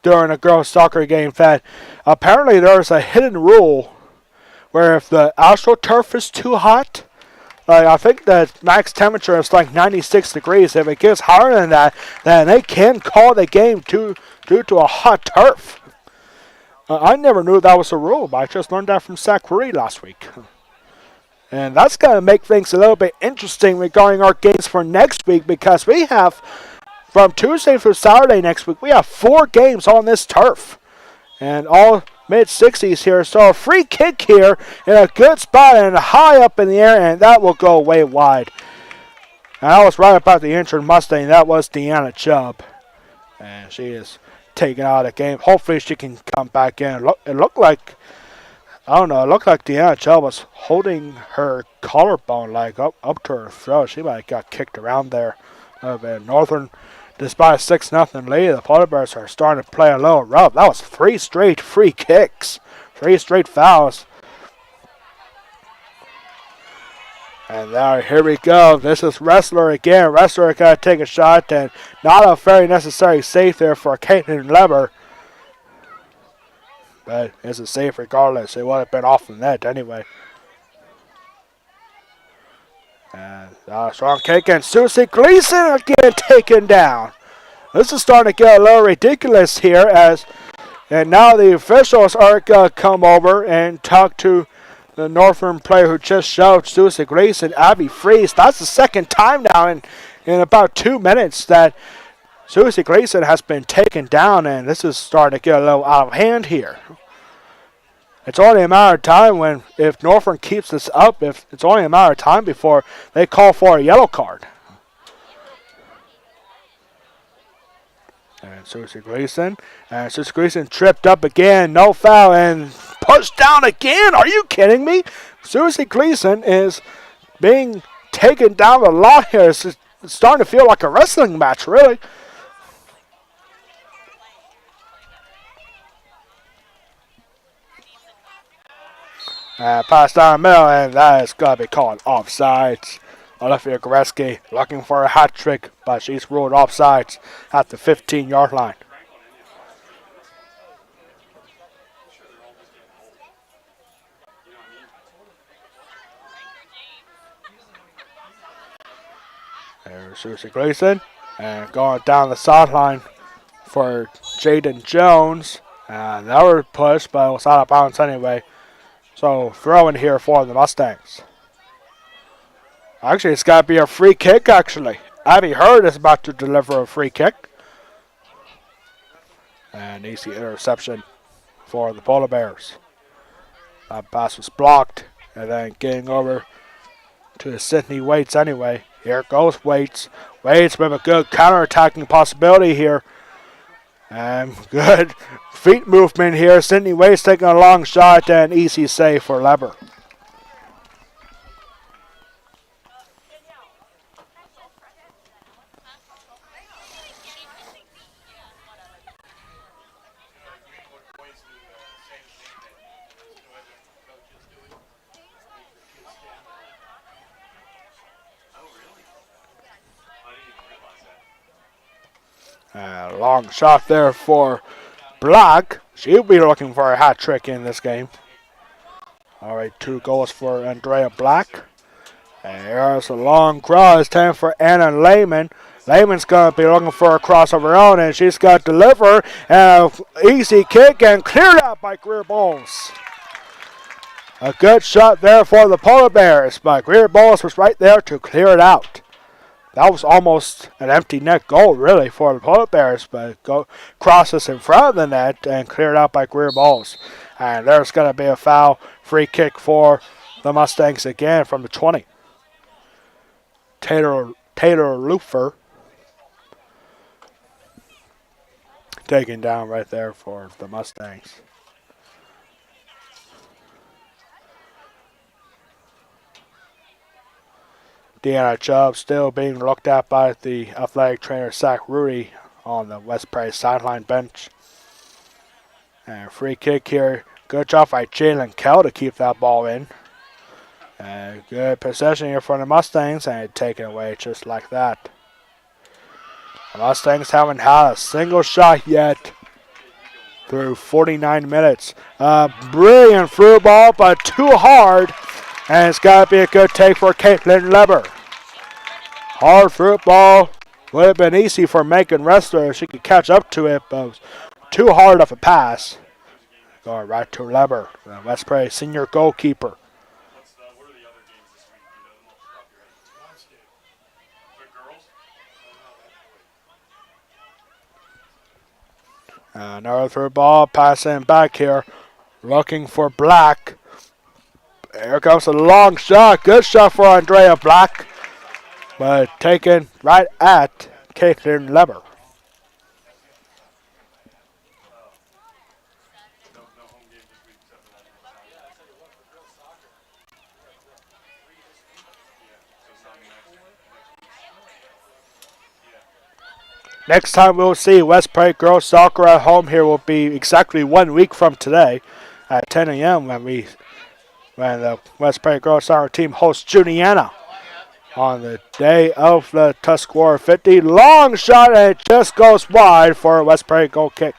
during a girls' soccer game that apparently there's a hidden rule where if the AstroTurf is too hot, I think the max temperature is like 96 degrees. If it gets higher than that, then they can call the game due to a hot turf. I never knew that was a rule, but I just learned that from Zach Rudy last week. And that's going to make things a little bit interesting regarding our games for next week, because we have, from Tuesday through Saturday next week, we have 4 games on this turf. And all mid-60s here. So a free kick here in a good spot and high up in the air, and that will go way wide. And I was right about the injured Mustang. That was Deanna Chubb. And she is taken out of the game. Hopefully she can come back in. It looked like, I don't know, it looked like Deanna Chubb was holding her collarbone like up to her throat. She might have got kicked around there. Northern, despite a 6-0 lead, the Polar Bears are starting to play a little rough. That was 3 straight free kicks, 3 straight fouls. And now here we go. This is Wrestler again. Wrestler got to take a shot, and not a very necessary save there for Caitlin Leber. But it's a save regardless. It would have been off the net anyway. And strong kick, and Susie Gleason again taken down. This is starting to get a little ridiculous here, and now the officials are going to come over and talk to the Northern player who just shoved Susie Gleason, Abby Freeze. That's the second time now in about 2 minutes that Susie Gleason has been taken down, and this is starting to get a little out of hand here. It's only a matter of time if Northern keeps this up, it's only a matter of time before they call for a yellow card. And Susie Gleason tripped up again, no foul, and pushed down again. Are you kidding me? Susie Gleason is being taken down a lot here. It's starting to feel like a wrestling match, really. Pass down the middle, and that is going to be called offsides. Olivia Goreski looking for a hat trick, but she's ruled offsides at the 15-yard line. There's Susie Gleason, and going down the sideline for Jaden Jones. And that was pushed, but it was out of bounds anyway. So throwing here for the Mustangs. Actually, it's got to be a free kick, actually. Abby Hurd is about to deliver a free kick. And easy interception for the Polar Bears. That pass was blocked. And then getting over to Sydney Waits anyway. Here goes Waits. Waits with a good counterattacking possibility here. And good feet movement here. Sydney Waits taking a long shot and easy save for Leber. Long shot there for Black. She'll be looking for a hat trick in this game. All right, 2 goals for Andrea Black. And here's a long cross. Time for Anna Lehman. Lehman's going to be looking for a cross of her own, and she's got to deliver. And an easy kick and cleared out by Greer Bowles. A good shot there for the Polar Bears, but Greer Bowles was right there to clear it out. That was almost an empty net goal, really, for the Polar Bears, but crosses in front of the net and cleared out by Greer Bowles. And there's going to be a foul, free kick for the Mustangs again from the 20. Taylor Lufer taken down right there for the Mustangs. Deanna Chubb still being looked at by the athletic trainer Zach Rudy on the West Prairie sideline bench. And free kick here. Good job by Jalen Kell to keep that ball in. And good possession here for the Mustangs, and taken away just like that. The Mustangs haven't had a single shot yet through 49 minutes. Brilliant through ball, but too hard. And it's got to be a good take for Caitlin Leber. Hard through ball. Would have been easy for Megan Ressler if she could catch up to it, but it was too hard of a pass. Going right to Leber, the West Prairie senior goalkeeper. Another through ball, passing back here, looking for Black. Here comes a long shot. Good shot for Andrea Black, but taken right at Caitlin Leber. Next time we'll see West Prairie girls soccer at home here will be exactly 1 week from today at 10 a.m. when the West Prairie girls soccer team hosts Juniana on the day of the Tuscarora 50. Long shot, and it just goes wide for a West Prairie goal kick.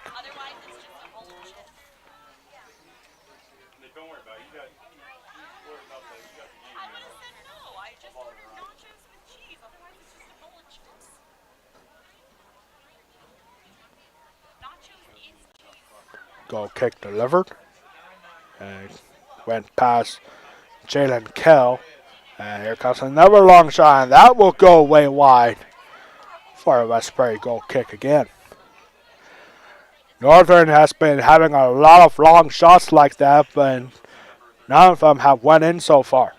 Goal kick delivered. And went past Jalen Kell. And here comes another long shot, and that will go way wide for a West Prairie goal kick again. Northern has been having a lot of long shots like that, but none of them have went in so far.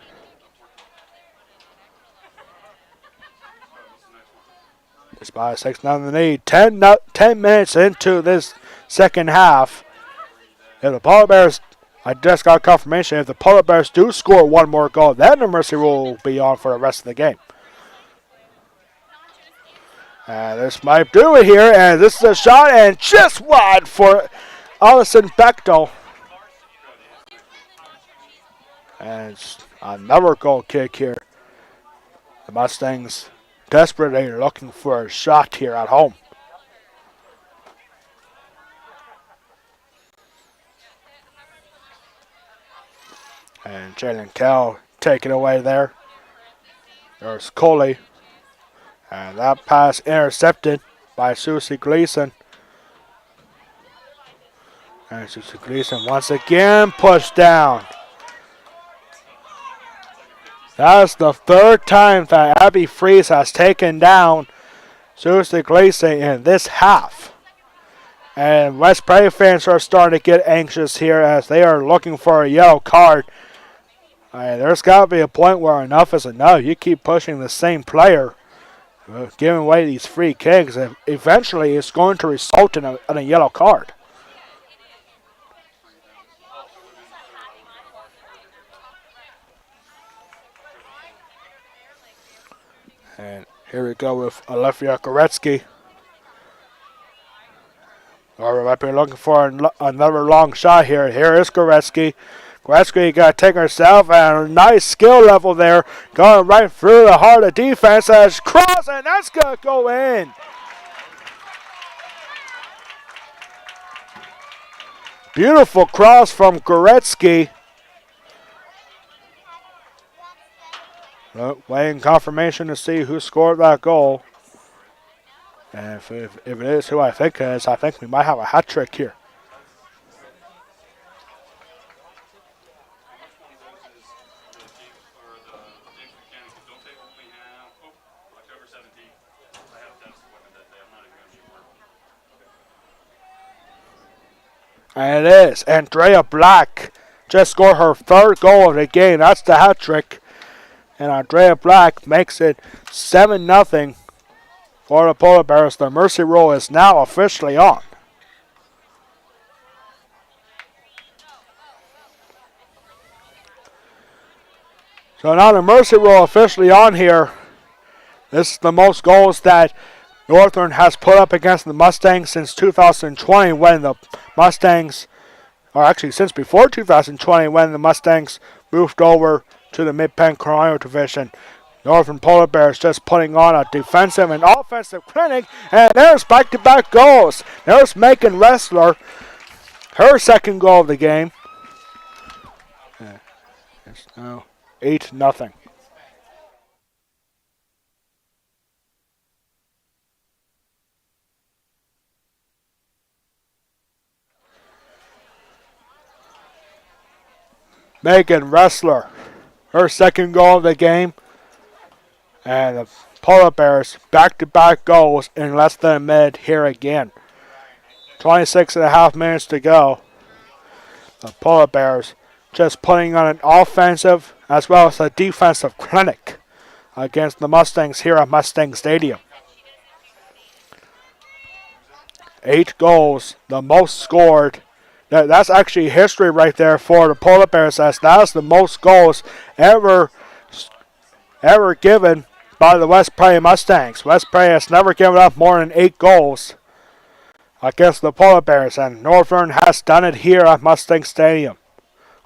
Despite 6-0 lead, 10 minutes into this second half. If the Polar Bears, I just got confirmation, if the Polar Bears do score one more goal, then the mercy rule will be on for the rest of the game. And this might do it here, and this is a shot, and just wide for Allison Bechtel. And another goal kick here. The Mustangs desperately looking for a shot here at home. And Jalen Kell taken away there. There's Coley. And that pass intercepted by Susie Gleason. And Susie Gleason once again pushed down. That's the third time that Abby Fries has taken down Susie Gleason in this half. And West Prairie fans are starting to get anxious here as they are looking for a yellow card. There's got to be a point where enough is enough. You keep pushing the same player, giving away these free kicks, and eventually it's going to result in a yellow card. And here we go with Alefia Goretzky. Or we might be looking for another long shot here. Here is Goretzky. Goretzky got to take herself, and a nice skill level there. Going right through the heart of defense. As cross, and that's going to go in. Beautiful cross from Goretzky. Waiting confirmation to see who scored that goal. And if it is who I think it is, I think we might have a hat trick here. And it is. Andrea Black just scored her third goal of the game. That's the hat trick. And Andrea Black makes it 7-0 for the Polar Bears. The mercy rule is now officially on. So now the mercy rule officially on here. This is the most goals that Northern has put up against the Mustangs since 2020 when the Mustangs, or actually since before 2020 when the Mustangs moved over to the Mid-Penn Colonial Division. Northern Polar Bears just putting on a defensive and offensive clinic, and there's back-to-back goals. There's Megan Ressler, her second goal of the game. It's now 8-0. Megan Ressler, her second goal of the game. And the Polar Bears back-to-back goals in less than a minute here again. 26.5 minutes to go. The Polar Bears just putting on an offensive as well as a defensive clinic against the Mustangs here at Mustang Stadium. 8 goals, the most scored. That's actually history right there for the Polar Bears, as that's the most goals ever given by the West Prairie Mustangs. West Prairie has never given up more than 8 goals against the Polar Bears, and Northern has done it here at Mustang Stadium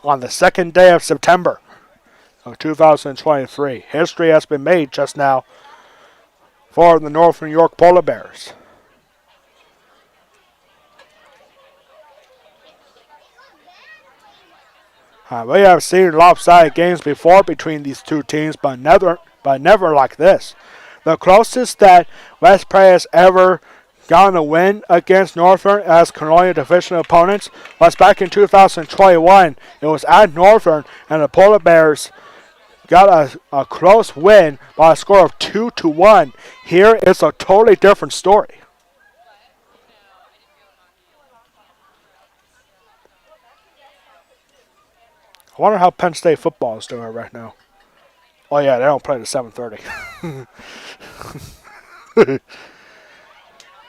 on the 2nd day of September of 2023. History has been made just now for the Northern York Polar Bears. We have seen lopsided games before between these two teams, but never like this. The closest that West Prairie has ever gotten a win against Northern as Colonial Division opponents was back in 2021. It was at Northern, and the Polar Bears got a close win by a score of 2-1. Here it's a totally different story. I wonder how Penn State football is doing right now. Oh yeah, they don't play at 7:30.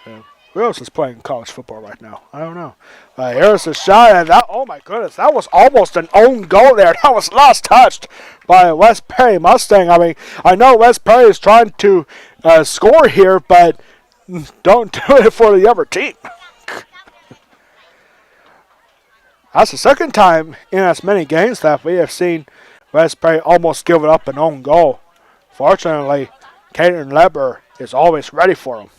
Yeah. Who else is playing college football right now? I don't know. Here's a shot, and that, oh my goodness, that was almost an own goal there. That was last touched by West Prairie Mustang. I mean, I know West Prairie is trying to score here, but don't do it for the other team. That's the second time in as many games that we have seen West Prairie almost give up an own goal. Fortunately, Caitlin Leber is always ready for him.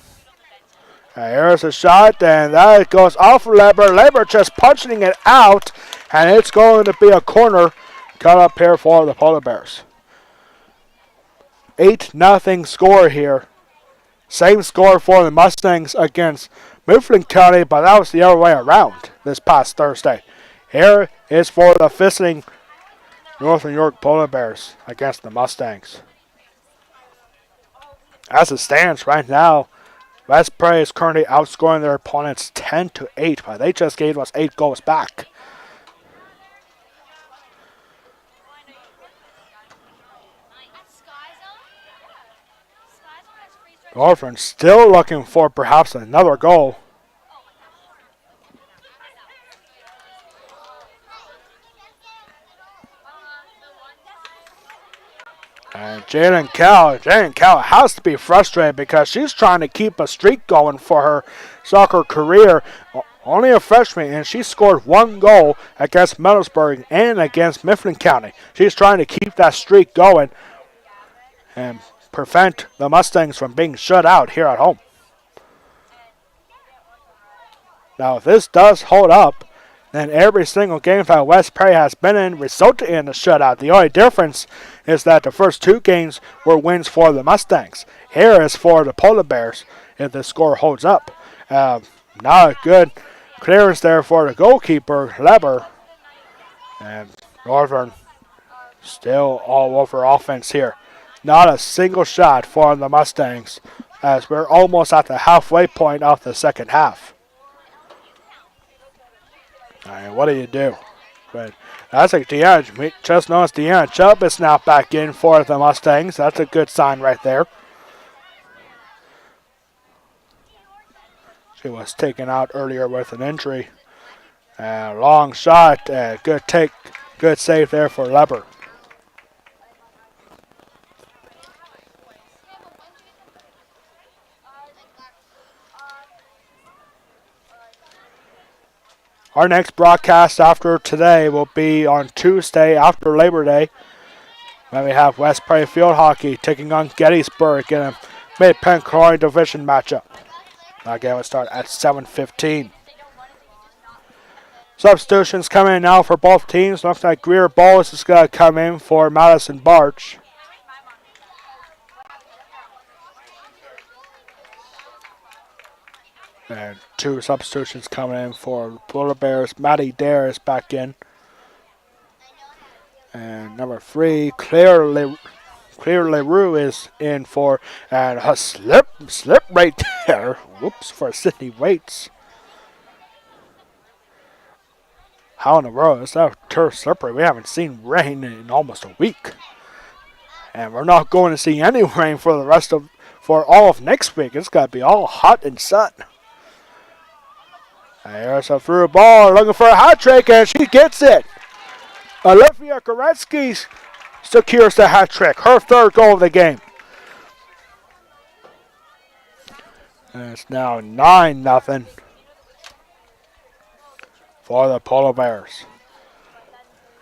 Here's a shot, and that goes off Leber. Leber just punching it out, and it's going to be a corner cut up here for the Polar Bears. 8-0 score here. Same score for the Mustangs against Mifflin County, but that was the other way around this past Thursday. Here is for the visiting Northern York Polar Bears against the Mustangs. As it stands right now, West Prairie is currently outscoring their opponents 10-8, but they just gave us 8 goals back. Northern still looking for perhaps another goal. And Jalen Cow has to be frustrated because she's trying to keep a streak going for her soccer career. Only a freshman, and she scored 1 goal against Middlesbrough and against Mifflin County. She's trying to keep that streak going and prevent the Mustangs from being shut out here at home. Now, if this does hold up, And every single game that West Prairie has been in resulted in a shutout. The only difference is that the first two games were wins for the Mustangs. Here is for the Polar Bears if the score holds up. Not a good clearance there for the goalkeeper, Leber. And Northern still all over offense here. Not a single shot for the Mustangs as we're almost at the halfway point of the second half. All right, what do you do? But that's like Deanna. We just noticed Deanna Chubb is now back in for the Mustangs. That's a good sign right there. She was taken out earlier with an injury. Long shot. Good take. Good save there for Leber. Our next broadcast after today will be on Tuesday after Labor Day. Then we have West Prairie Field Hockey taking on Gettysburg in a Mid-Penn Chlorine Division matchup. That game will start at 7:15. Substitutions coming in now for both teams. Looks like Greer Bowles is going to come in for Madison Barch. And two substitutions coming in for the Polar Bears. Maddie Dare is back in. And number 3, Claire LaRue is in for, and a slip right there. Whoops, for Sydney Waits. How in the world is that turf slippery? We haven't seen rain in almost a week. And we're not going to see any rain for all of next week. It's got to be all hot and sun. There's a through ball looking for a hat trick, and she gets it. Olivia Goretzky secures the hat trick, her third goal of the game. And it's now 9-0 for the Polar Bears.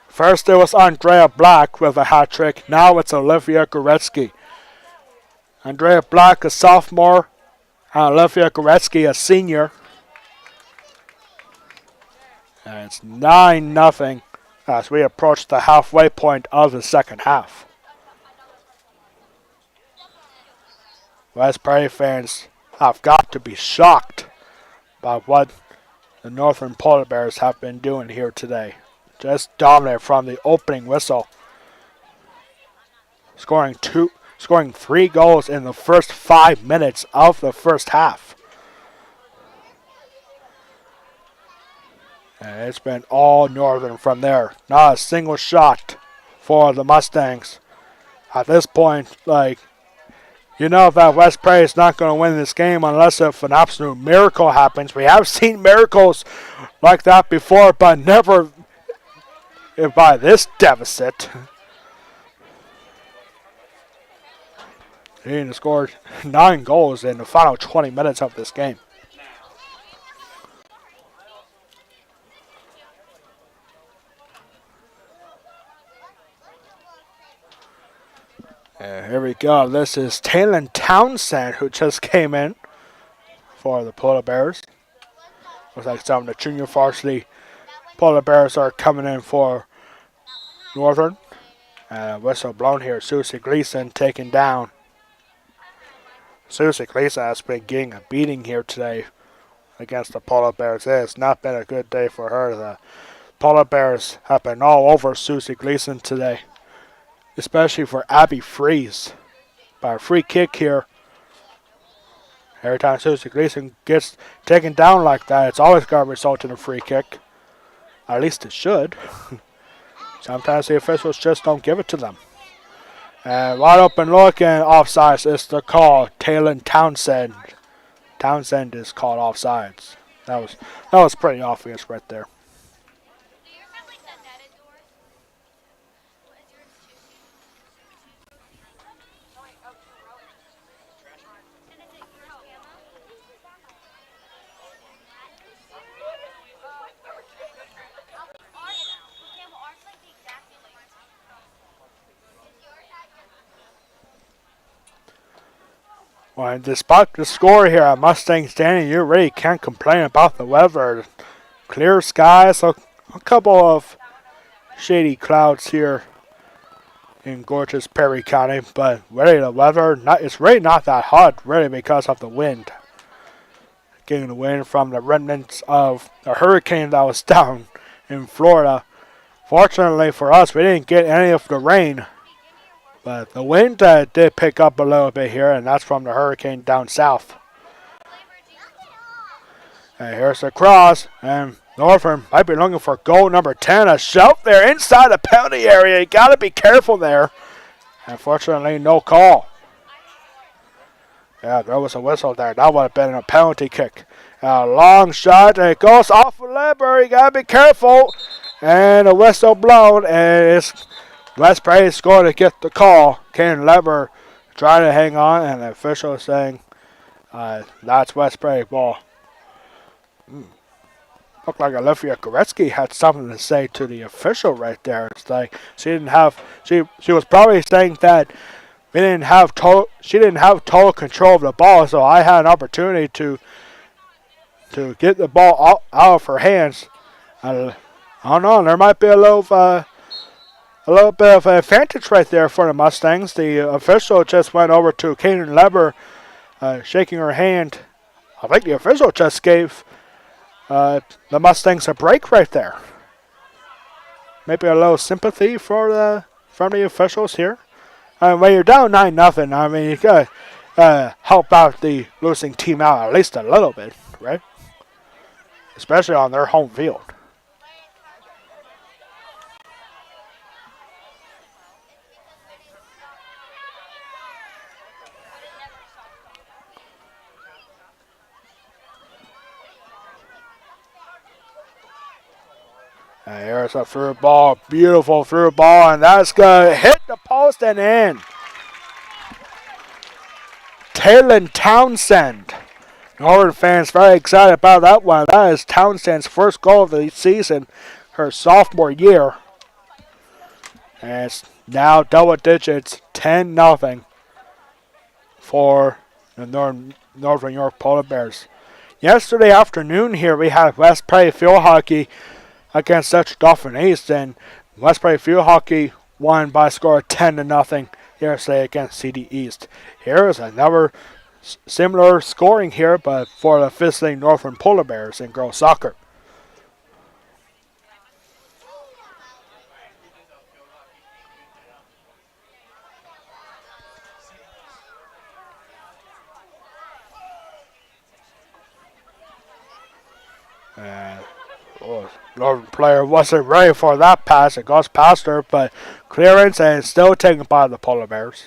First it was Andrea Black with a hat trick. Now it's Olivia Goretzky. Andrea Black, a sophomore, and Olivia Goretzky, a senior. And it's 9-0 as we approach the halfway point of the second half. West Prairie fans have got to be shocked by what the Northern Polar Bears have been doing here today. Just dominant from the opening whistle. Scoring 3 goals in the first 5 minutes of the first half. And it's been all Northern from there. Not a single shot for the Mustangs. At this point, you know that West Prairie is not going to win this game unless if an absolute miracle happens. We have seen miracles like that before, but never by this deficit. He scored 9 goals in the final 20 minutes of this game. Here we go. This is Taylor Townsend who just came in for the Polar Bears. Looks like some of the junior varsity Polar Bears are coming in for Northern. Whistle blown here. Susie Gleason taken down. Susie Gleason has been getting a beating here today against the Polar Bears. It has not been a good day for her. The Polar Bears have been all over Susie Gleason today, especially for Abby Freeze. By a free kick here. Every time Susie Gleason gets taken down like that, it's always going to result in a free kick. At least it should. Sometimes the officials just don't give it to them. And wide open look and offsides is the call. Taylor Townsend. Townsend is called offsides. That was pretty obvious right there. Well, despite the score here at Mustang Stadium, you really can't complain about the weather. clear skies, so a couple of shady clouds here in gorgeous Perry County, but really the weather, it's really not that hot, really, because of the wind. Getting the wind from the remnants of the hurricane that was down in Florida. Fortunately for us, we didn't get any of the rain, but the wind did pick up a little bit here, and that's from the hurricane down south. And here's the cross, and Northern might be looking for goal number 10. A shove there inside the penalty area. You got to be careful there. Unfortunately, no call. Yeah, there was a whistle there. That would have been a penalty kick. A long shot, and it goes off of Leber. You got to be careful. And a whistle blown, and it's West Prairie is going to get the call. Ken Leber trying to hang on, and the official is saying that's West Prairie ball. Looked like Olivia Goretzky had something to say to the official right there. It's like she was probably saying that she didn't have total control of the ball, so I had an opportunity to get the ball out of her hands. I don't know. There might be a little bit of advantage right there for the Mustangs. The official just went over to Kaden Leber, shaking her hand. I think the official just gave the Mustangs a break right there. Maybe a little sympathy from the officials here. When you're down 9-0, I mean, you gotta help out the losing team out at least a little bit, right? Especially on their home field. And here's a through ball, beautiful through ball, and that's going to hit the post and in. Taylor Townsend. Northern fans very excited about that one. That is Townsend's first goal of the season, her sophomore year. And it's now double digits, 10-0 for the Northern York Polar Bears. Yesterday afternoon here, we had West Prairie Field Hockey against Central Dauphin East, and West Prairie Field Hockey won by a score of 10-0 yesterday against CD East. Here is another similar scoring here, but for the visiting Northern Polar Bears in girls soccer. Northern player wasn't ready for that pass. It goes past her, but clearance and still taken by the Polar Bears.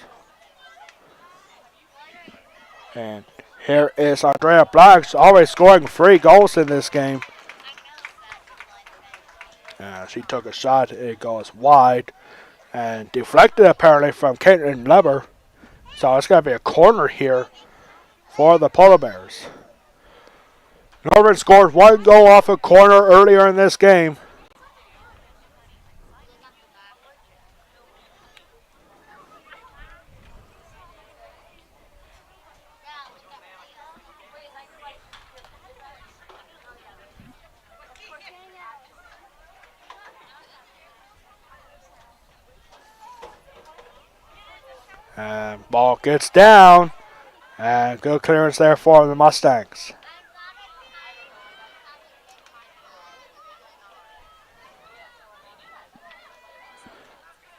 And here is Andrea Black, always scoring 3 goals in this game. She took a shot. It goes wide and deflected apparently from Caitlin Leber. So it's going to be a corner here for the Polar Bears. Northern scored 1 goal off a corner earlier in this game. And ball gets down. And good clearance there for the Mustangs.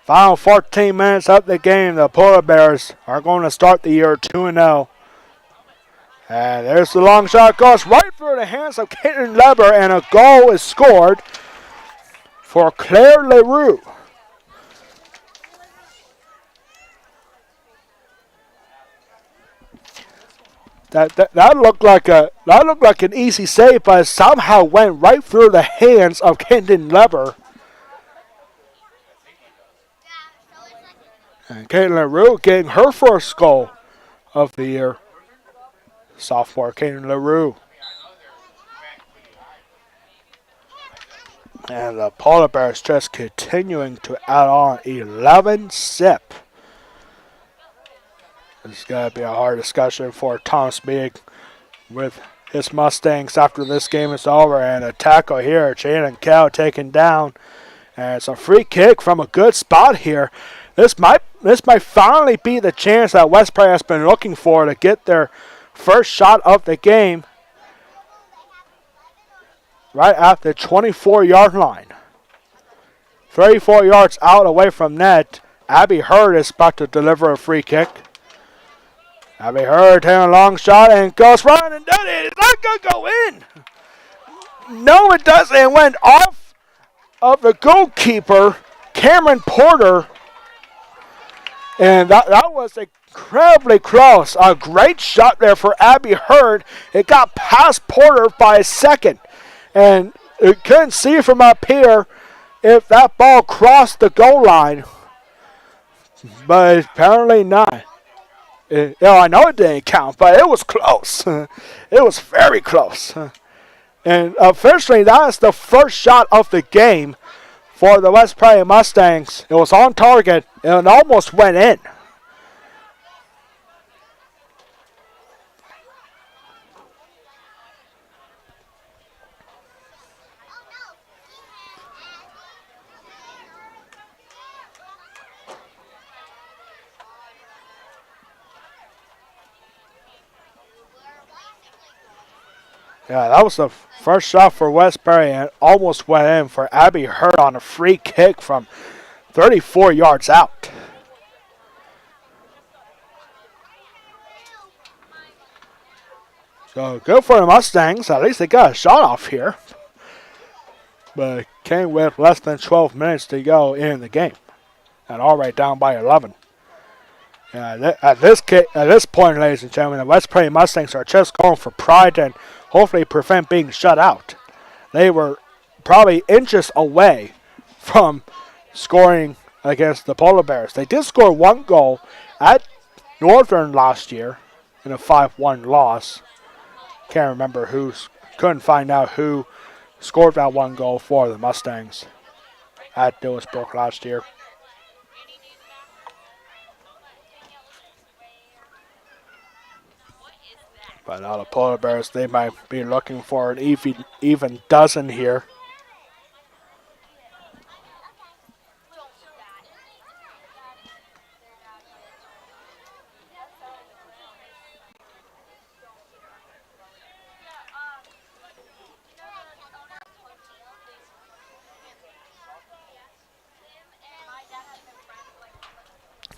Final 14 minutes of the game. The Polar Bears are going to start the year 2-0. And there's the long shot. Goes right through the hands of Caitlin Leber. And a goal is scored for Claire LaRue. That looked like an easy save, but it somehow went right through the hands of Caitlin Leber. And Caitlin LaRue getting her first goal of the year. Sophomore Caitlin LaRue. And the Polar Bears just continuing to add on 11 sip. It's going to be a hard discussion for Thomas Meade with his Mustangs after this game is over. And a tackle here. Jalen Kell taken down. And it's a free kick from a good spot here. This might finally be the chance that West Prairie has been looking for to get their first shot of the game right at the 24-yard line. 34 yards out away from net. Abby Hurd is about to deliver a free kick. Abby Hurd taking a long shot and goes running and does it. It's not going to go in. No, it doesn't. It went off of the goalkeeper, Cameron Porter. And that was incredibly close. A great shot there for Abby Hurd. It got past Porter by a second. And you couldn't see from up here if that ball crossed the goal line. But apparently not. I know it didn't count, but it was close. It was very close. And officially, that is the first shot of the game for the West Prairie Mustangs. It was on target and it almost went in. Yeah, that was the first shot for West Prairie and it almost went in for Abby Hurd on a free kick from 34 yards out. So good for the Mustangs. At least they got a shot off here. But it came with less than 12 minutes to go in the game. And already down by 11. At this point, ladies and gentlemen, the West Prairie Mustangs are just going for pride and hopefully prevent being shut out. They were probably inches away from scoring against the Polar Bears. They did score one goal at Northern last year in a 5-1 loss. Can't remember couldn't find out who scored that one goal for the Mustangs at Lewisburg last year. But now the Polar Bears, they might be looking for an even dozen here.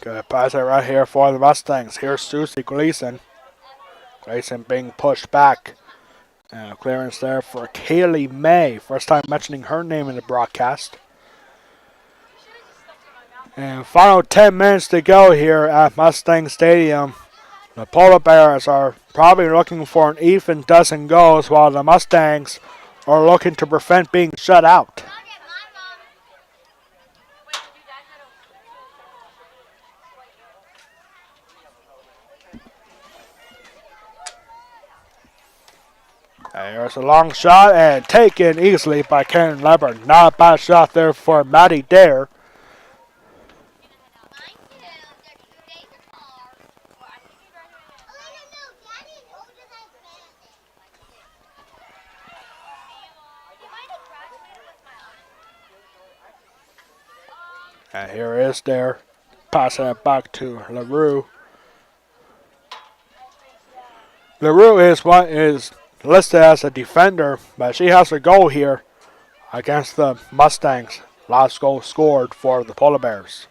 Good pass it right here for the Mustangs. Here's Susie Gleason. Gleason being pushed back. And a clearance there for Kaylee May. First time mentioning her name in the broadcast. And final 10 minutes to go here at Mustang Stadium. The Polar Bears are probably looking for an even dozen goals while the Mustangs are looking to prevent being shut out. There's a long shot and taken easily by Karen Leber. Not a bad shot there for Maddie Dare. And here is Dare. Passing it back to LaRue. LaRue is listed as a defender, but she has a goal here against the Mustangs. Last goal scored for the Polar Bears.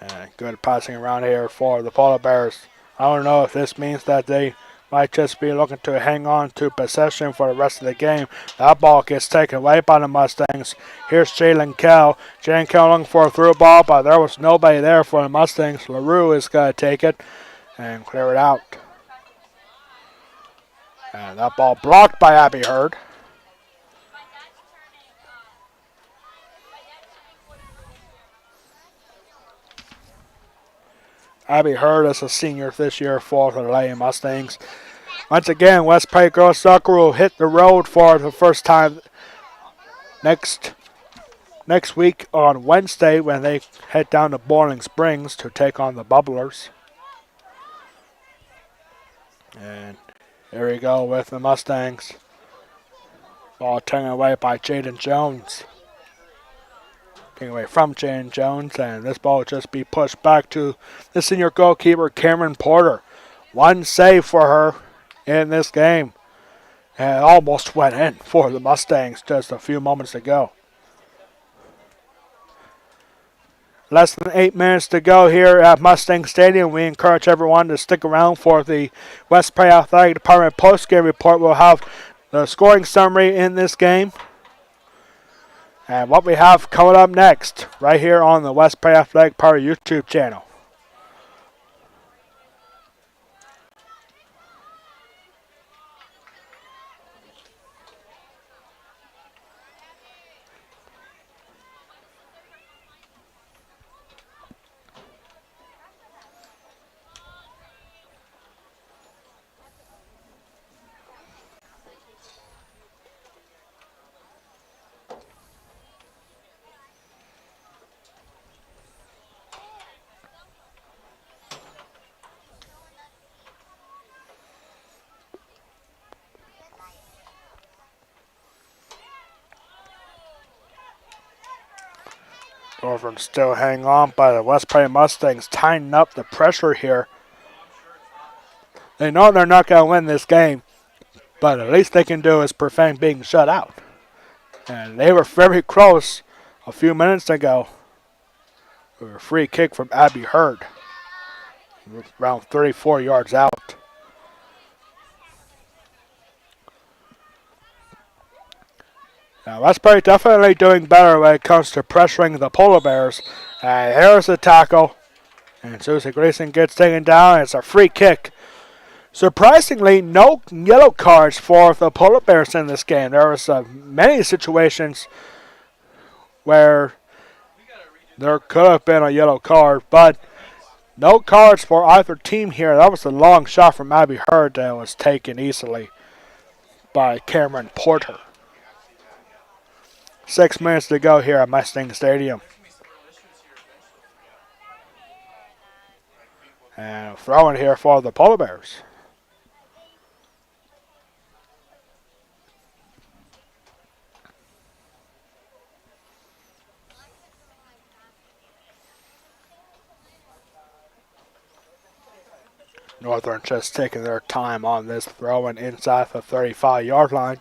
And good passing around here for the Polar Bears. I don't know if this means that they might just be looking to hang on to possession for the rest of the game. That ball gets taken away by the Mustangs. Here's Jalen Kell. Jalen Kell looking for a through ball, but there was nobody there for the Mustangs. LaRue is going to take it and clear it out. And that ball blocked by Abby Hurd. Abby Hurd is a senior this year for the Lady Mustangs. Once again, West Prairie Girls Soccer will hit the road for the first time next week on Wednesday when they head down to Boiling Springs to take on the Bubblers. And here we go with the Mustangs. Ball taken away by Jaden Jones. Taken away from Jaden Jones, and this ball will just be pushed back to the senior goalkeeper, Cameron Porter. One save for her in this game. And it almost went in for the Mustangs just a few moments ago. Less than 8 minutes to go here at Mustang Stadium. We encourage everyone to stick around for the West Prairie Athletic Department post-game report. We'll have the scoring summary in this game and what we have coming up next right here on the West Prairie Athletic Department YouTube channel. Northern still hang on by the West Prairie Mustangs, tightening up the pressure here. They know they're not going to win this game, but at least they can do is prevent being shut out. And they were very close a few minutes ago. A free kick from Abby Hurd, around 34 yards out. Now, West Prairie definitely doing better when it comes to pressuring the Polar Bears. And here's the tackle. And Susie Gleason gets taken down. It's a free kick. Surprisingly, no yellow cards for the Polar Bears in this game. There was many situations where there could have been a yellow card, but no cards for either team here. That was a long shot from Abby Hurd that was taken easily by Cameron Porter. 6 minutes to go here at Mustang Stadium. And throwing here for the Polar Bears. Northern just taking their time on this, throwing inside the 35-yard line.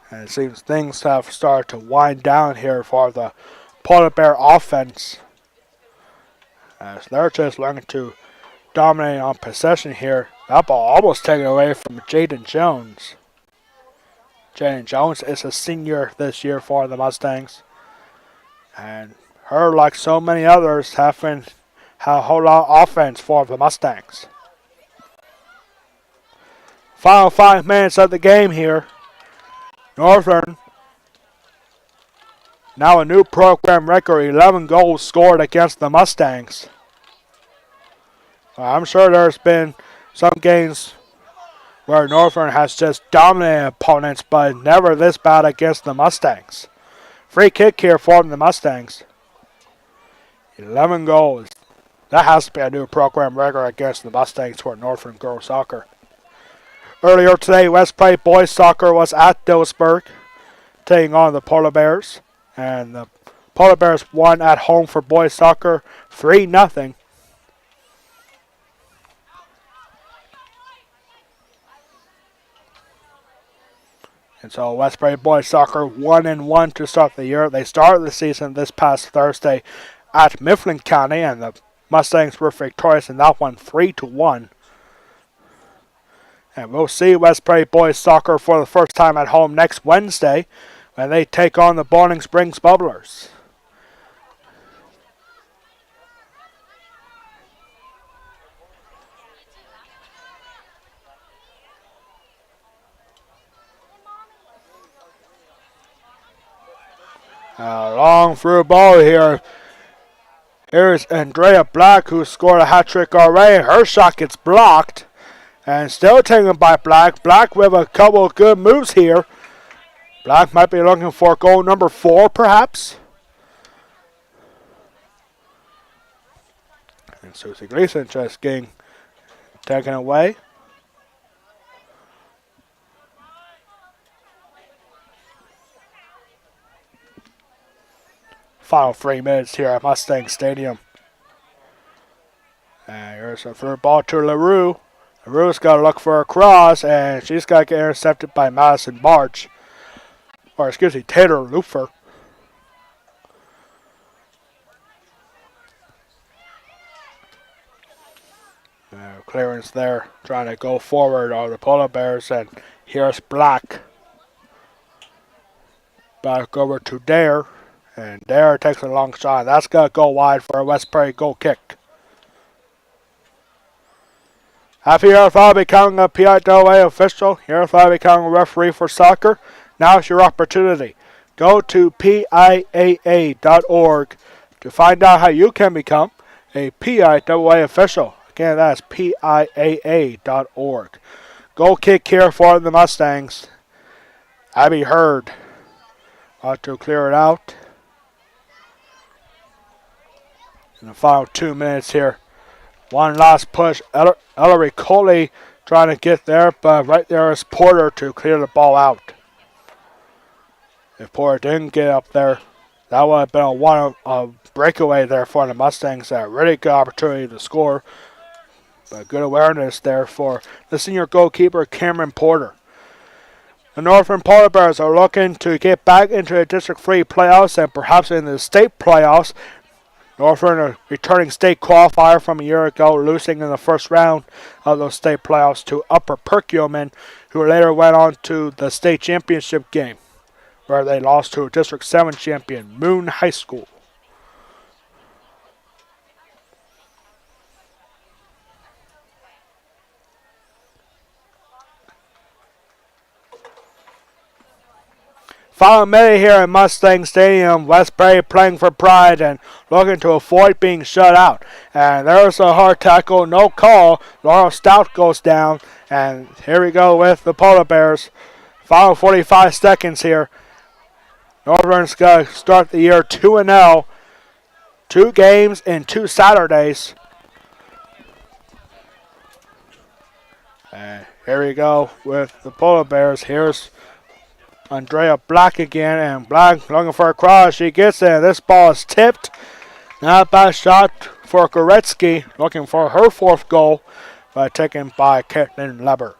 And it seems things have started to wind down here for the Polar Bear offense, as they're just learning to dominate on possession here. That ball almost taken away from Jaden Jones. Jaden Jones is a senior this year for the Mustangs. And her, like so many others, have a whole lot of offense for the Mustangs. Final 5 minutes of the game here. Northern, now a new program record, 11 goals scored against the Mustangs. I'm sure there's been some games where Northern has just dominated opponents, but never this bad against the Mustangs. Free kick here for the Mustangs. 11 goals. That has to be a new program record against the Mustangs for Northern girls soccer. Earlier today, West Prairie boys soccer was at Dillsburg, taking on the Polar Bears. And the Polar Bears won at home for boys soccer 3-0. And so West Prairie boys soccer 1-1 to start the year. They started the season this past Thursday at Mifflin County, and the Mustangs were victorious in that one 3-1. And we'll see West Prairie boys soccer for the first time at home next Wednesday when they take on the Bowling Springs Bubblers. A long through ball here. Here's Andrea Black, who scored a hat trick already. Her shot gets blocked. And still taken by Black. Black with a couple of good moves here. Black might be looking for goal number 4, perhaps. And Susie Gleason just getting taken away. Final 3 minutes here at Mustang Stadium. And here's a third ball to LaRue. LaRue's got to look for a cross, and she's got to get intercepted by Madison March. Or, excuse me, Taylor Lufer. Clearance there, trying to go forward on the Polar Bears, and here's Black. Back over to Dare, and Dare takes a long shot. That's going to go wide for a West Prairie goal kick. After you're thought of becoming a PIAA official, you're thought of becoming a referee for soccer, now's your opportunity. Go to PIAA.org to find out how you can become a PIAA official. Again, that's PIAA.org. Goal kick here for the Mustangs. Abby Hurd ought to clear it out. In the final 2 minutes here. One last push. Ellery Coley trying to get there, but right there is Porter to clear the ball out. If Porter didn't get up there, that would have been a breakaway there for the Mustangs. A really good opportunity to score. But good awareness there for the senior goalkeeper, Cameron Porter. The Northern Polar Bears are looking to get back into the District 3 playoffs and perhaps in the state playoffs. Northern, a returning state qualifier from a year ago, losing in the first round of those state playoffs to Upper Perkiomen, who later went on to the state championship game, where they lost to District 7 champion, Moon High School. Final minute here at Mustang Stadium. West Prairie playing for pride and looking to avoid being shut out. And there's a hard tackle, no call. Laurel Stout goes down. And here we go with the Polar Bears. Final 45 seconds here. Northern's going to start the year 2-0. 2 games in 2 Saturdays. And here we go with the Polar Bears. Here's Andrea Black again, and Black looking for a cross. She gets it. This ball is tipped. Not a bad shot for Goretzky, looking for her 4th goal, but taken by Caitlin Leber.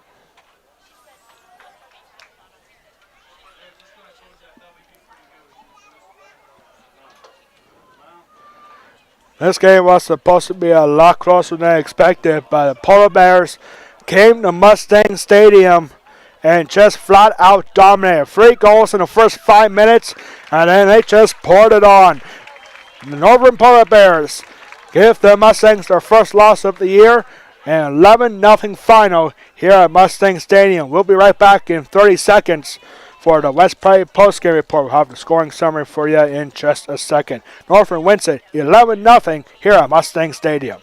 This game was supposed to be a lot closer than expected, but the Polar Bears came to Mustang Stadium and just flat out dominated. 3 goals in the first 5 minutes, and then they just poured it on. The Northern Polar Bears give the Mustangs their first loss of the year, and 11-0 final here at Mustang Stadium. We'll be right back in 30 seconds for the West Prairie postgame report. We'll have the scoring summary for you in just a second. Northern wins it 11-0 here at Mustang Stadium.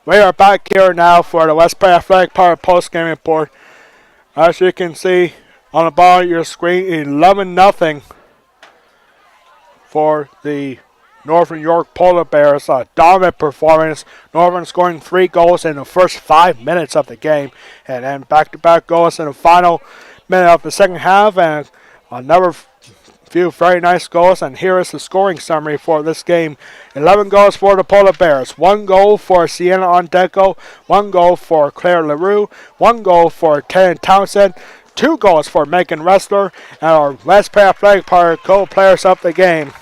We are back here now for the West Prairie Athletic Park post-game report. As you can see on the bottom of your screen, 11-0 for the Northern York Polar Bears. A dominant performance. Northern scoring 3 goals in the first 5 minutes of the game, and then back-to-back goals in the final minute of the second half, and another few very nice goals. And here is the scoring summary for this game. 11 goals for the Polar Bears, 1 goal for Sienna Ondeco, 1 goal for Claire LaRue, 1 goal for Taylor Townsend, 2 goals for Megan Ressler, and our West Prairie Athletic Park goal players of the game.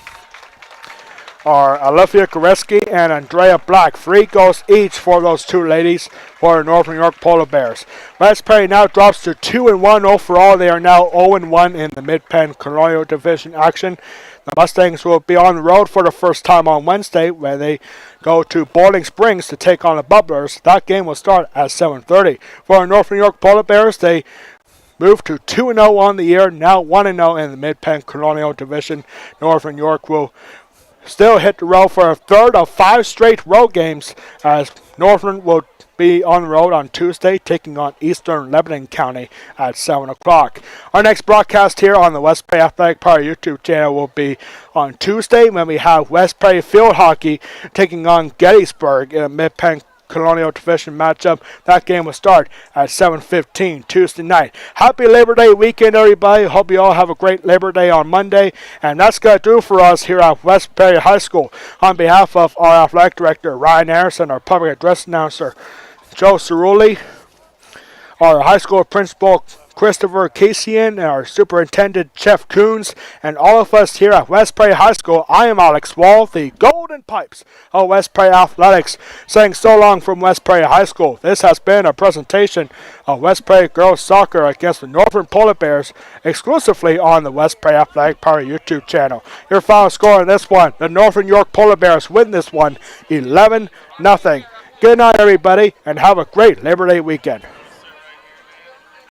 are Olivia Goreski and Andrea Black. 3 goals each for those two ladies for the Northern York Polar Bears. West Prairie now drops to 2-1 overall. They are now 0-1 in the Mid-Penn Colonial Division action. The Mustangs will be on the road for the first time on Wednesday when they go to Boiling Springs to take on the Bubblers. That game will start at 7:30. For the Northern York Polar Bears, they move to 2-0 on the year, now 1-0 in the Mid-Penn Colonial Division. Northern York will still hit the road for a third of 5 straight road games, as Northern will be on the road on Tuesday, taking on Eastern Lebanon County at 7 o'clock. Our next broadcast here on the West Prairie Athletic Power YouTube channel will be on Tuesday, when we have West Prairie Field Hockey taking on Gettysburg in a Mid-Penn Colonial Division matchup. That game will start at 7:15 Tuesday night. Happy Labor Day weekend, everybody. Hope you all have a great Labor Day on Monday. And that's going to do for us here at West Prairie High School. On behalf of our athletic director, Ryan Anderson, our public address announcer, Joe Cerulli, our high school principal, Christopher Casian, and our superintendent, Jeff Coons, and all of us here at West Prairie High School, I am Alex Wall, the Golden Pipes of West Prairie Athletics, saying so long from West Prairie High School. This has been a presentation of West Prairie Girls Soccer against the Northern Polar Bears, exclusively on the West Prairie Athletic Power YouTube channel. Your final score in this one, the Northern York Polar Bears win this one 11-0. Good night, everybody, and have a great Labor Day weekend.